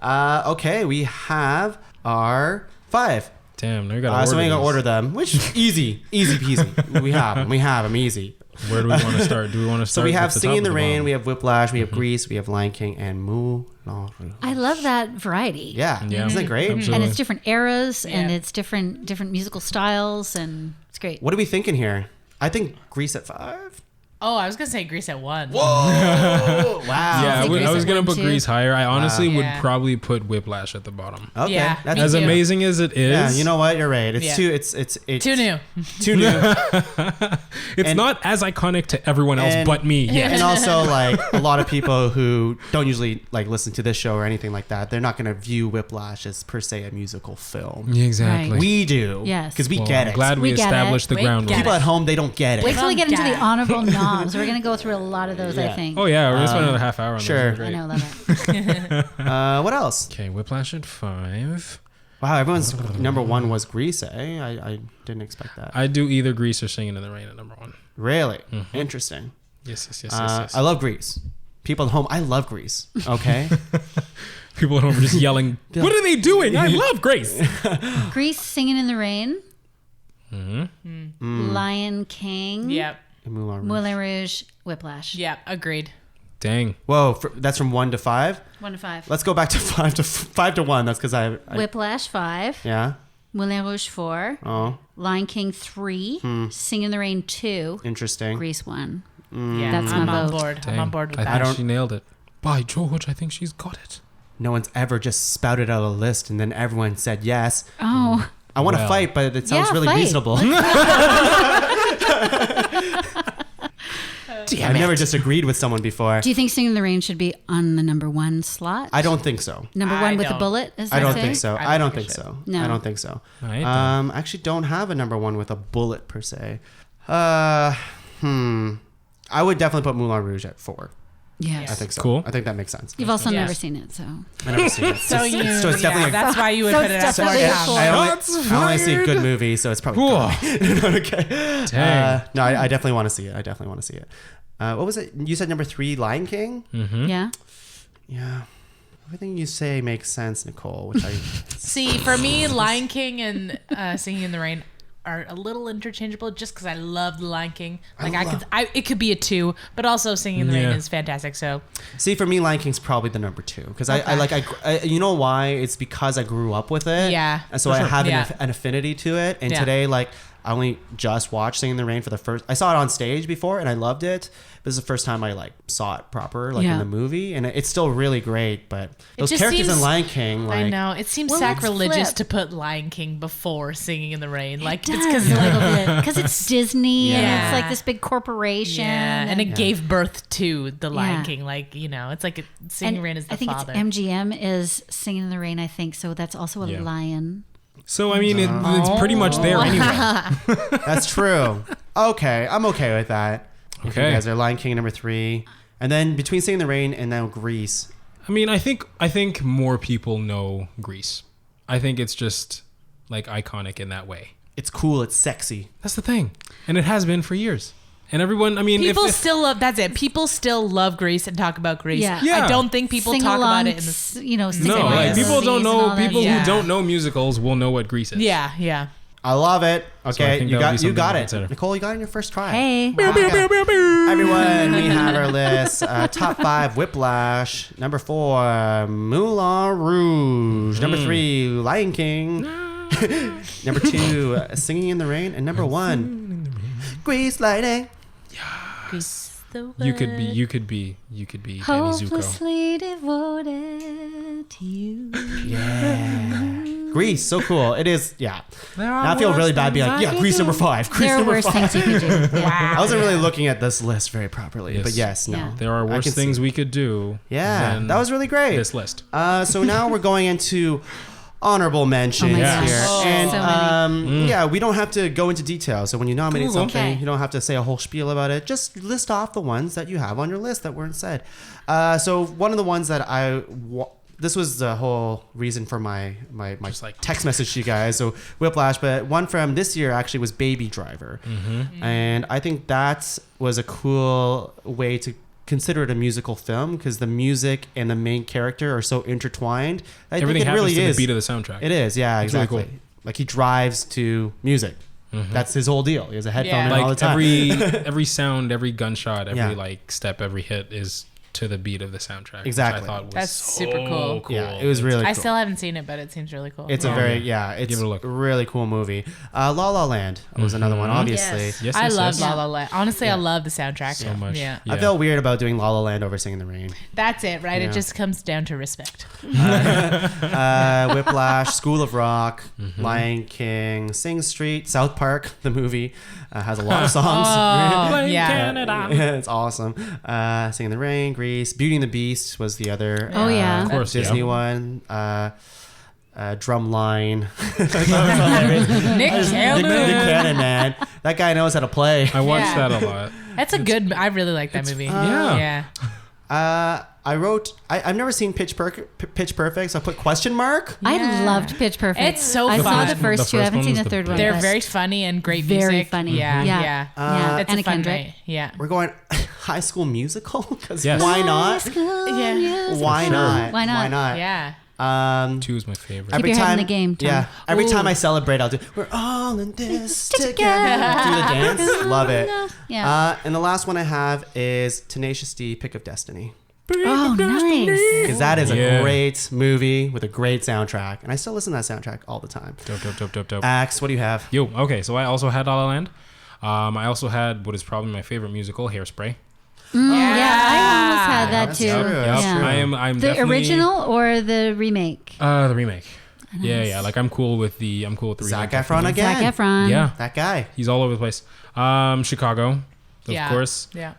Okay, we have our 5. Damn, now you gotta order So we ain't gonna these. order them, which easy peasy. We have them easy. Where do we want to start? Do we want to So start we have with the Singing in top the or Rain, bottom? we have Whiplash, we have Grease, we have Lion King, and Moulin Rouge. I love that variety. Yeah, Yeah. isn't it great? Absolutely. And it's different eras and Yeah. it's different musical styles and it's great. What are we thinking here? I think Grease at 5. Oh, I was gonna say Grease at 1. Whoa! Wow. Yeah, Say Grease I was at gonna 1 put too. Grease higher. I honestly would Yeah. probably put Whiplash at the bottom. Okay. Yeah, that's me As too. amazing as it is, Yeah, you know what? You're right. It's Yeah. too. It's Too new. Too new. it's and- not as iconic to everyone else and- but me. Yeah. And also, like a lot of people who don't usually like listen to this show or anything like that, they're not going to view Whiplash as per se a musical film. Exactly. Right. We do, Yes. because we Well, get I'm it. glad we We get it. established the We groundwork. get People at home, they don't get Wait it. till we get into the Yeah. honorable noms. We're going to go through a lot of those, Yeah. I think. Oh yeah, we're gonna spend another half hour on sure. those. I Great. know, love it. What else? Okay, Whiplash at 5. Wow, everyone's number 1 was Grease. I didn't expect that. I do either Grease or Singing in the Rain at number 1. Really interesting. Yes. I love Grease. People at home, I love Grease. Okay. People at home are just yelling, "What are they doing? I love Grace." Grease, Singing in the Rain. Mm-hmm. Lion King. Yep. Moulin Rouge. Moulin Rouge. Whiplash. Yep. Agreed. Dang. Whoa, that's from 1 to 5. 1 to 5. Let's go back to 5 to 1. That's because I Whiplash 5. yeah. Moulin Rouge 4. Oh, Lion King 3. Sing in the Rain 2. interesting. Grease 1. Yeah. That's I'm my on vote. board. I'm Dang. on board with I that. think she nailed it. By George, I think she's got it. No one's ever just spouted out a list and then everyone said yes. Oh. I want to Well. fight, but it sounds Yeah, really fight. reasonable. I've never disagreed with someone before. Do you think Singing in the Rain should be on the number 1 slot? I don't think so. Number I 1 with a don't. bullet, as I they don't say? think so. I I don't don't think think it so. No. I don't think so. All right, I actually don't have a number 1 with a bullet per se. I would definitely put Moulin Rouge at 4. Yes. I think so. Cool. I think that makes sense. You've also Yeah. never seen it, so. I've never seen it. So you. so it's definitely a that's why you would So put it it's at definitely a four. four. I only see good movies, so it's probably good. Okay. Dang. No, I definitely want to see it. I definitely want to see it. What was it? You said number 3, Lion King? Yeah. Yeah. Everything you say makes sense, Nicole, which I... See, for me, Lion King and Singing in the Rain are a little interchangeable just because I love the Lion King. Like it could be a 2, but also Singing in the Rain Yeah. is fantastic. So See, for me, Lion King's probably the number 2. Because I you know why? It's because I grew up with it. Yeah. And so I have Yeah. an affinity to it. And Yeah. today, like, I only just watched Singing in the Rain for the first... I saw it on stage before, and I loved it. This is the first time I, like, saw it proper, like, Yeah. in the movie. And it's still really great, but those just characters in seems- Lion King, like... I know it seems Well, let's sacrilegious flip. to put Lion King before Singing in the Rain. Like It it's does because a little bit. Because it's Disney and Yeah. it's like this big corporation. yeah, and it gave birth to the Lion Yeah. King. Like it's like Singing in the Rain is the I think father. it's MGM is Singing in the Rain, I think. So that's also a Yeah. lion. So I mean, it's pretty much there anyway. That's true. Okay, I'm okay with that. If you Okay. guys are Lion King number 3. And then between Singing in the Rain and now Grease. I mean, I think more people know Grease. I think it's just like iconic in that way. It's cool, it's sexy. That's the thing, and it has been for years. And everyone, I mean, People if still love. That's it. People still love Grease and talk about Grease. Yeah. Yeah. I don't think people Sing talk along, about it in the. you know, sing no, along like to people movies don't and know. all that. People Yeah. who don't know musicals will know what Grease is. Yeah, yeah. I love it. Okay, think you that would be got something it. to consider. Nicole, you got it in your first try. Hey. Everyone, we have our list. Top 5, Whiplash. Number 4, Moulin Rouge. Number 3, Lion King. Number 2, Singing in the Rain. And number 1, Grease Lightning. Grease the You could be Danny Zuko. Hopelessly devoted to you. Yeah. Grease, so cool. It is, yeah. Now I feel really bad being like, yeah, Grease number 5. Grease There are number worse 5. things you could do. Yeah. I wasn't really looking at this list very properly, Yes. but yes, no. Yeah. There are I worse can things see. we could do. Yeah, than that was really great. this list. So now we're going into honorable mentions Oh my gosh. here. Oh, and so many. yeah, we don't have to go into detail. So when you nominate Cool. something, Okay. you don't have to say a whole spiel about it. Just list off the ones that you have on your list that weren't said. So one of the ones that this was the whole reason for my Just like- text message to you guys. So Whiplash, but one from this year actually was Baby Driver, and I think that was a cool way to consider it a musical film because the music and the main character are so intertwined. I Everything think it happens really to is. the beat of the soundtrack. It is, yeah, It's really exactly. cool. Like he drives to music. That's his whole deal. He has a headphone Yeah. in all the Like time. every sound, every gunshot, every Yeah. like step, every hit is to the beat of the soundtrack. Exactly. Which I thought was That's super cool. Yeah, it was really. I cool. still haven't seen it, but it seems really cool. It's Yeah. a very Yeah. it's Give it a look. really cool movie. La La Land was another one, obviously. Yes. Yes, I yes, love yes. La La Land. Honestly, I love the soundtrack So much. Yeah, I felt weird about doing La La Land over Sing in the Rain. that's it, right? Yeah. It just comes down to respect. Whiplash, School of Rock, Lion King, Sing Street, South Park, the movie has a lot of songs. Oh, yeah. It's awesome. Sing in the Rain, Grease, Beauty and the Beast was the other. Oh, yeah. Of course, Disney yeah. one. Drumline. Nick Nick Cannon. Cannon, man. That guy knows how to play. I watched Yeah. that a lot. That's a good. I really like that movie. yeah. Yeah. I've never seen Pitch Perfect, so I put question mark. I Yeah. loved Pitch Perfect. It's so I fun. saw the first The two. I first haven't one seen was the the third one. They're but very funny and great very music. funny. Yeah. Yeah. Yeah. Yeah. It's Anna a fun Kendrick. night. Yeah. We're going High School Musical because Yes. why not? Yeah. Why sure. not? Why not? Why not? Yeah. 2 is my favorite. Keep your head in the game, Tom. Yeah. Every Ooh. time I celebrate, I'll do. We're all in this together. Do the dance. Love it. Yeah. And the last one I have is Tenacious D, Pick of Destiny. Oh, nice. Because that is a Yeah. great movie with a great soundtrack. And I still listen to that soundtrack all the time. Dope. Axe, what do you have? Yo, okay, so I also had La La Land. I also had what is probably my favorite musical, Hairspray. Yeah, I almost had that That's too. true. That's Yeah. true. I'm The definitely original or the remake? the remake. Yeah. Like I'm cool with the Zac remake. Efron again. Zac Efron. Yeah, That guy. he's all over the place. Chicago, of Yeah. course. Yeah.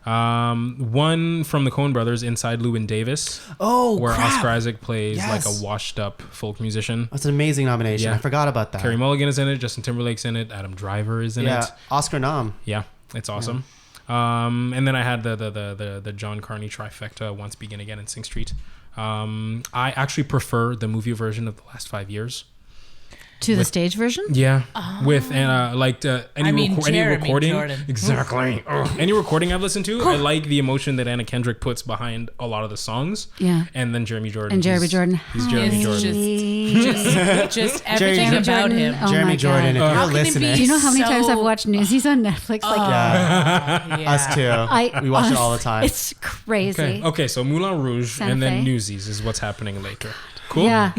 One from the Coen Brothers, Inside Llewyn Davis, Oh, where crap. Oscar Isaac plays Yes. like a washed-up folk musician. That's an amazing nomination. Yeah. I forgot about that. Carey Mulligan is in it. Justin Timberlake's in it. Adam Driver is in Yeah. it. Oscar nom. Yeah, it's awesome. And then I had the John Carney trifecta, Once Begin Again, and Sing Street. I actually prefer the movie version of The Last 5 Years. To the stage version? Yeah, with any Jeremy recording. Jordan. Exactly. Any recording I've listened to, I like the emotion that Anna Kendrick puts behind a lot of the songs. Yeah. And then Jeremy Jordan. And Jeremy Jordan. He's Jeremy It's Jordan. just everything Jeremy about Jordan. him. Oh Jeremy my Jordan, God. if How you're can it be listening. Do you know how many times so- I've watched Newsies on Netflix? Like, Yeah. Yeah. Us too. We watch it all the time. It's crazy. Okay, so Moulin Rouge Santa and then Fe. Newsies is what's happening later. Cool. Yeah.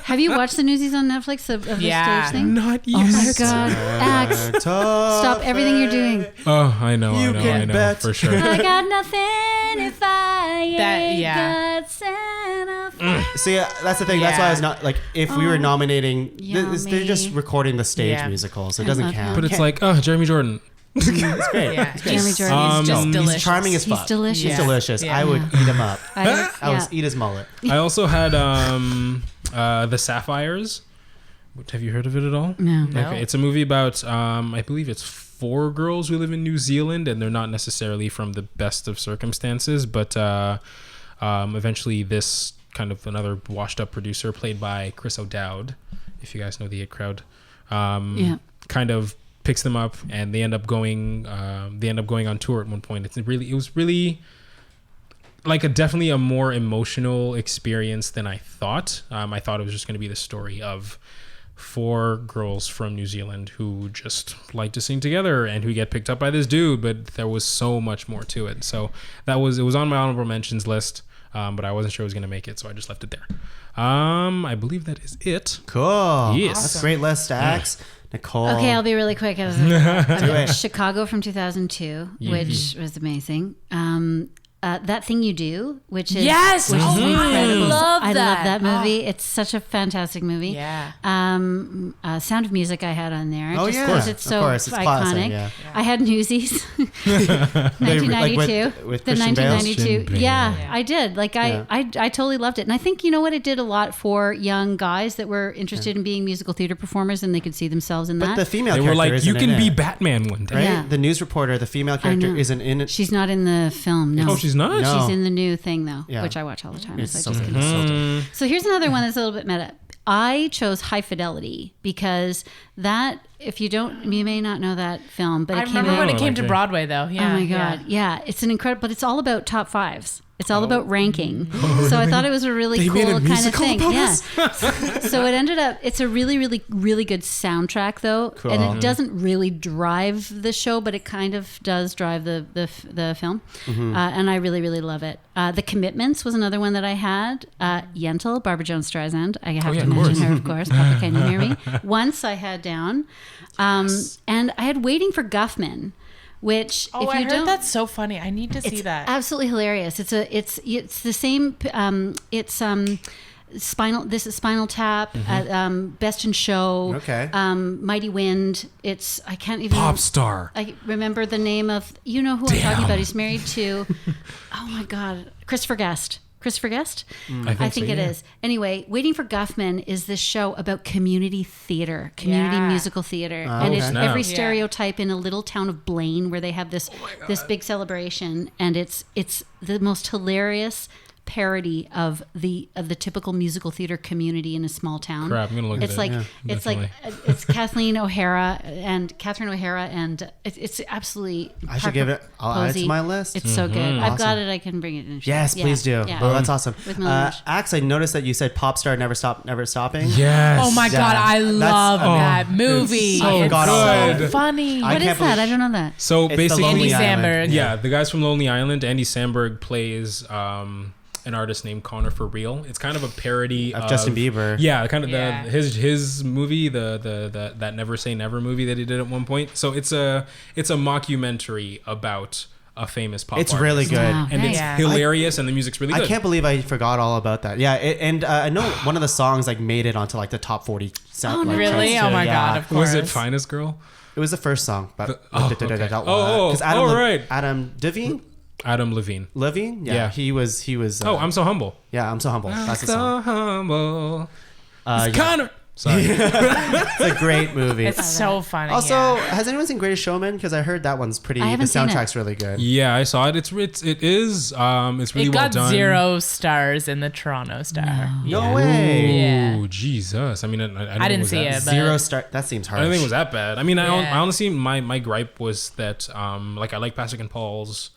Have you watched the Newsies on Netflix of the Yeah. stage thing? Not yet. Oh my God. Axe. Stop everything you're doing. Oh, I know, You I can know, bet. for sure. I got nothing if I That- ain't yeah. got Santa Fe. See, that's the thing. That's why I was Yeah. not like if we were nominating. They're just yummy. recording the stage Yeah. musical, so it I doesn't love count. But it's like, oh, Jeremy Jordan. it's great. Yeah. Jeremy Jordan. He's just He's delicious. He's charming as He's fuck. delicious. He's Yeah. delicious. Yeah. I would eat him up. I I would eat his mullet. I also had The Sapphires. Have you heard of it at all? No. No. Okay, it's a movie about I believe it's 4 girls who live in New Zealand, and they're not necessarily from the best of circumstances, but eventually this kind of another washed-up producer played by Chris O'Dowd, if you guys know the It Crowd, kind of picks them up, and they end up going on tour at one point. It was really like definitely a more emotional experience than I thought. I thought it was just going to be the story of 4 girls from New Zealand who just like to sing together and who get picked up by this dude, but there was so much more to it. So it was on my honorable mentions list, but I wasn't sure I was going to make it, so I just left it there. I believe that is it. Cool. Yes. That's a great list, Axe. Nicole. Okay, I'll be really quick. I was it. Chicago from 2002, which was amazing. That Thing You Do, which is Yes! which is Oh, I incredible. love I love that. that movie. It's such a fantastic movie. Yeah. Sound of Music I had on there. Oh, just yeah. 'cause Of it's so course, it's iconic. classic, yeah. I had Newsies. Like 1992. with The Christian Bale? 1992. Christian Yeah, Bale. I did. Like Yeah. I totally loved it. And I think, you know what, it did a lot for young guys that were interested in being musical theater performers, and they could see themselves in But that. the female They character were like, isn't you can in be it, Batman one day. right? Yeah. The news reporter, the female character know. isn't in it. She's not in the film. No. Oh, she's she's not. No. She's in the new thing though, Yeah. which I watch all the time. It's as so I just good. did. It's so good. So here's another one that's a little bit meta. I chose High Fidelity because that, if you don't, you may not know that film, but I it came remember out. when it came okay. to Broadway though. Yeah. Oh my God. Yeah. It's an incredible, but it's all about top fives. It's all about ranking. So I thought it was a really They made a cool kind of musical thing. about Yeah. us? So it ended up, it's a really, really, really good soundtrack though. Cool. And it doesn't really drive the show, but it kind of does drive the film. And I really, really love it. The Commitments was another one that I had. Yentl, Barbara Jones Streisand. I have yeah, to of mention course. her, of course. Papa, can you hear me? Once I had down. And I had Waiting for Guffman, which Oh, if I you heard don't, that's so funny. I need to see it's that. absolutely hilarious. It's the same. Spinal. This is Spinal Tap. Best in Show. Okay. Mighty Wind. I can't even. Pop star. I remember the name of. You know who I'm talking about. He's married to. Oh my God, Christopher Guest. Christopher Guest? I think so, it yeah. is. Anyway, Waiting for Guffman is this show about community theater, community Yeah. musical theater. And it's snap. every Yeah. stereotype in a little town of Blaine where they have this big celebration. And it's the most hilarious parody of the typical musical theater community in a small town. Crap, I'm gonna look at It's it. like Yeah, it's definitely. like it's Catherine O'Hara and it's absolutely. I should give it. I'll add it to Posey. my list. It's so good. I've got Awesome. it. I can bring it in. Yes, Yeah, please do. yeah. Oh, that's awesome. With Lemours. Axe, I noticed that you said pop star never stopping. Yes. Oh my Yeah. God, I love That's- that movie. so It's so good. funny. I What can't is that? believe- I don't know that. So It's the basically, Lonely Andy Island. Samberg. yeah, the guys from Lonely Island. Andy Samberg plays an artist named Connor for Real. It's kind of a parody Of Justin Bieber. Yeah, kind of Yeah. his movie, the that Never Say Never movie that he did at one point. So it's a mockumentary about a famous pop. It's artist. really good. Wow. and it's Yeah. hilarious, and the music's really good. I can't believe I forgot all about that. Yeah, and I know one of the songs like made it onto like the top 40 set. Oh, like, Really? charts, Oh too. my Yeah. God, of course. Was it Finest Girl? It was the first song, but okay. because Adam, right. Adam Devine, Adam Levine. Levine, yeah, Yeah. he was. Oh, I'm so humble. yeah, I'm so humble. That's the song. humble. Yeah. Connor. Sorry. It's a great movie. It's so funny. Also, yeah. has anyone seen Greatest Showman? Because I heard that one's pretty. I The haven't seen it. soundtrack's really good. Yeah, I saw it. It's really it well got done. 0 stars in the Toronto Star. No way. Yeah. Oh Jesus! I mean, I I didn't was see that- it, but 0 star. That seems harsh. I don't think it was that bad. I mean, Yeah. I honestly, my gripe was that, like, I like Patrick and Paul's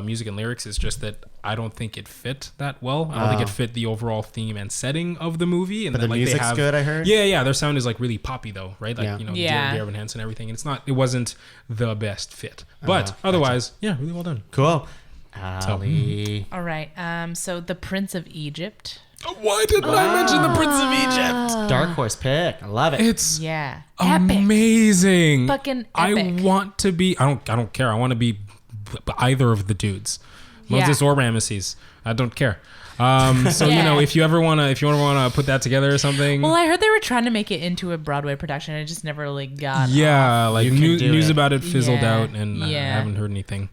music and lyrics. It's just that I don't think it fit that well. I don't think it fit the overall theme and setting of the movie. And But then, the like, music's they have, good, I heard. Yeah. Their sound is like really poppy though, right? Like, Yeah. you know, Yeah. Dear Evan Hansen and everything. And it wasn't the best fit. But otherwise, yeah, really well done. Cool. Ali. All right. So The Prince of Egypt. Why didn't I mention the Prince of Egypt? Dark horse pick. I love it. It's Yeah. Epic. amazing. Fucking I epic. want to be. I don't care. I want to be either of the dudes, Moses Yeah. or Ramesses. I don't care. So you know, Yeah. if you want to put that together or something. Well, I heard they were trying to make it into a Broadway production. It just never really got. yeah, like You can do news it. about it fizzled Yeah. out, and I Yeah. haven't heard anything.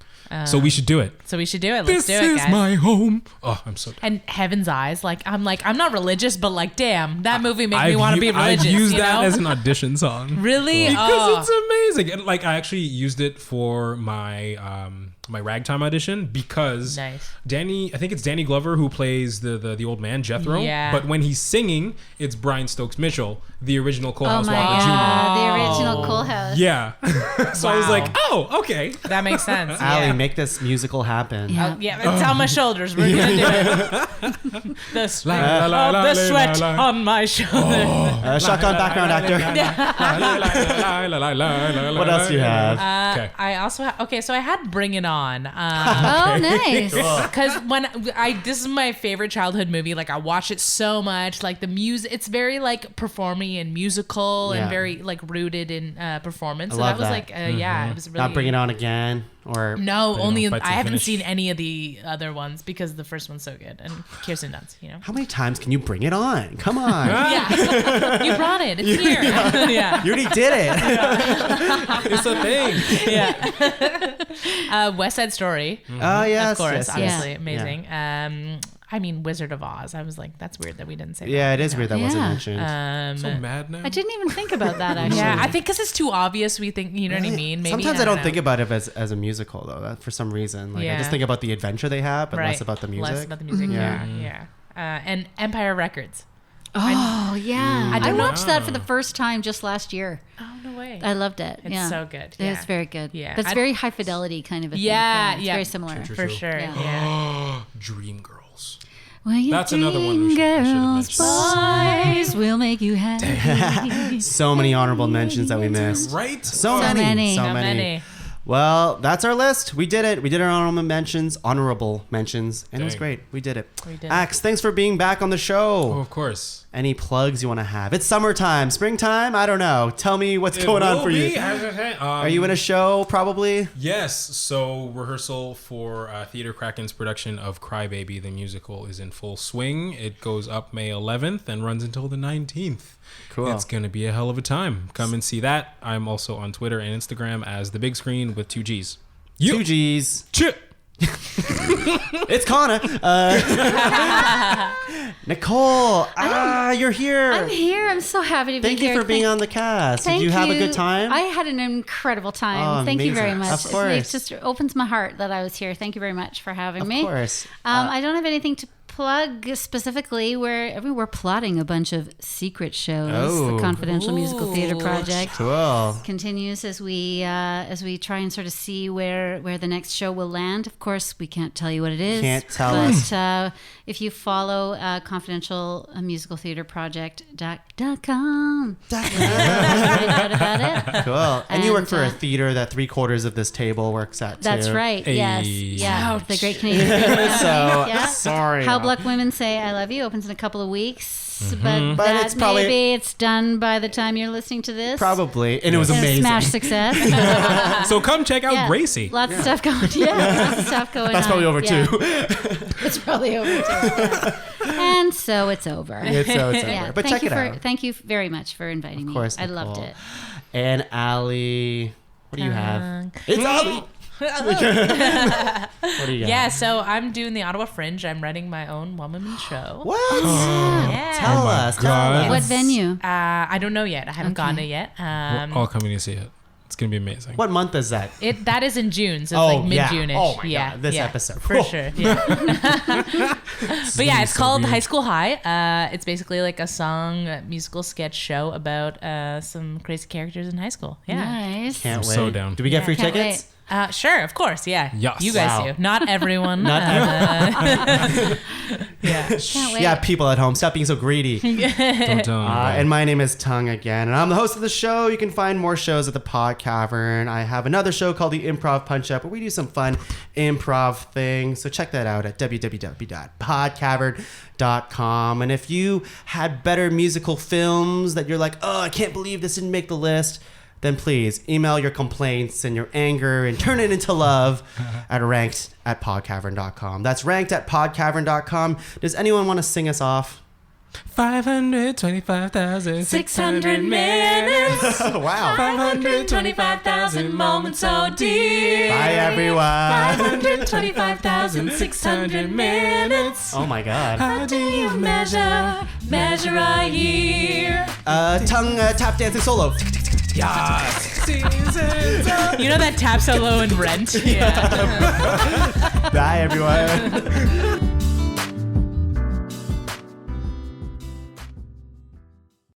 So we should do it. So we should do it. Let's This do it, is guys. my home. Oh, I'm so. And Heaven's Eyes. I'm not religious, but like, damn, that movie made me want to be religious. I've used you that know? as an audition song. Really? Because Oh. it's amazing. And like I actually used it for my my ragtime audition because Nice. I think it's Danny Glover who plays the old man Jethro. Yeah. But when he's singing, it's Brian Stokes Mitchell, the original Cole Oh House my Walker Jr. God, the original Cool House. Yeah. So I was Wow. like, oh, okay. That makes sense. Ali, yeah. make this musical happen. Yeah. Yeah, it's on my shoulders. We're gonna do it. The sweat, la, la, the la, sweat la, la. on my shoulder. Shotgun background actor. What else do you have? Okay. I also so I had Bring It On. Oh, nice. Because this is my favorite childhood movie. Like I watch it so much. Like the music, it's very like performy and musical Yeah. and very like rooted in performance. I So love that was that. like, yeah, it was really. Not Bring It On Again or No, only Fight to I the haven't Finish. seen any of the other ones because the first one's so good and Kirsten Dunst, you know. how many times can you bring it on? Come on. Yeah, you brought it. It's here. Yeah. You already did it. It's a thing. Yeah. West Side Story. Oh yes, Of course, yes, yes. obviously Yeah. amazing. I mean, Wizard of Oz. I was like, that's weird that we didn't say that. Yeah, it is weird that wasn't Yeah. mentioned. So mad now. I didn't even think about that actually. Yeah, I think because it's too obvious, we think, you know what I mean? Maybe, Sometimes I don't know. think about it as a musical though. That for some reason, like I Yeah. just think about the adventure they have, but Right. less about the music. Less about the music, yeah. And Empire Records. Oh yeah, I don't know. watched that for the first time just last year. Oh, no way. I loved it. It's yeah. so good. It's Yeah. very good. Yeah. But it's I- very high fidelity kind of a thing. Yeah, It's yeah. very similar. True. For sure, Yeah. yeah. Dreamgirls. Well, you That's another one we should have girls, boys will make you happy. So many honorable mentions that we missed. Right? So many. many. So many. Well, that's our list. We did it. We did our honorable mentions, and it was Dang. great. We did it. We did. Axe, thanks for being back on the Oh, show. of course. Any plugs you want to have? It's summertime, springtime. I don't know. Tell me what's going on for you. Are you in a show? Probably. Yes. So rehearsal for Theater Kraken's production of Crybaby the musical is in full swing. It goes up May 11th and runs until the 19th. Cool. It's gonna be a hell of a time. Come and see that. I'm also on Twitter and Instagram as The Big Screen with 2 G's. 2 G's. Chip. It's Connor. Nicole. You're here. I'm here. I'm so happy to be Thank here. you for being on the cast. Did Thank you have a good time? I had an incredible time. Oh, Thank you very amazing. much. Of course. It just opens my heart that I was here. Thank you very much for having me. Of course. I don't have anything to plug specifically. We're plotting a bunch of secret shows. Oh. The Confidential Musical Theater Project Cool. continues as we try and sort of see where the next show will land. Of course, we can't tell you what it is. Can't tell but, if you follow Confidential Musical Theater Project.com, find out about it. Cool. And you work for a And, theater that 3/4 of this table works at too. That's right. Hey. Yes. Yeah. The Great Canadian Theatre. So Yeah. sorry. How Black Women Say I Love You opens in a couple of weeks. But that it's probably- maybe it's done by the time you're listening to this. Probably. And it was And a amazing. smash success. So come check out Yeah. Gracie. Lots of stuff going. Yeah, lots of stuff going That's on. probably over Yeah. too. It's probably over too. Yeah. And so it's over. It's over. Yeah. But thank check you it out. Thank you very much for inviting me. course, I loved Nicole. it. And Allie, what do you have? It's Allie. What do you got? Yeah, so I'm doing the Ottawa Fringe. I'm running my own one-woman show. What? Yeah. Tell us. Tell God. us. What venue? I don't know yet. I haven't gone Okay. to yet. We're all coming to see it. It's gonna be amazing. What month is that? That is in June, so Oh, it's like yeah. mid-June-ish. Oh my yeah, God, this yeah, episode. for Whoa. sure. Yeah. But yeah, it's so called weird. High School High. It's basically like a song musical sketch show about some crazy characters in high school. Yeah. Nice. Can't I'm wait. so down. Do we get Yeah. free Can't tickets? Sure, of course. Yeah. Yes. You guys Wow. do. Not everyone. Not yeah. Can't wait. Yeah, people at home, stop being so greedy. Don't tell anybody. And my name is Tuong again, and I'm the host of the show. You can find more shows at the Pod Cavern. I have another show called the Improv Punch Up, where we do some fun improv things. So check that out at www.podcavern.com. And if you had better musical films that you're like, oh, I can't believe this didn't make the list, then please email your complaints and your anger and turn it into love at ranked@podcavern.com. That's ranked@podcavern.com. Does anyone want to sing us off? 525,600 minutes. Wow. 525,000 moments so deep. Bye, everyone. 525,600 minutes. Oh my God. How do you measure a year? Tongue tap dancing solo. Yes. Seasons of You know that tap solo in Rent? Yeah. Bye, everyone.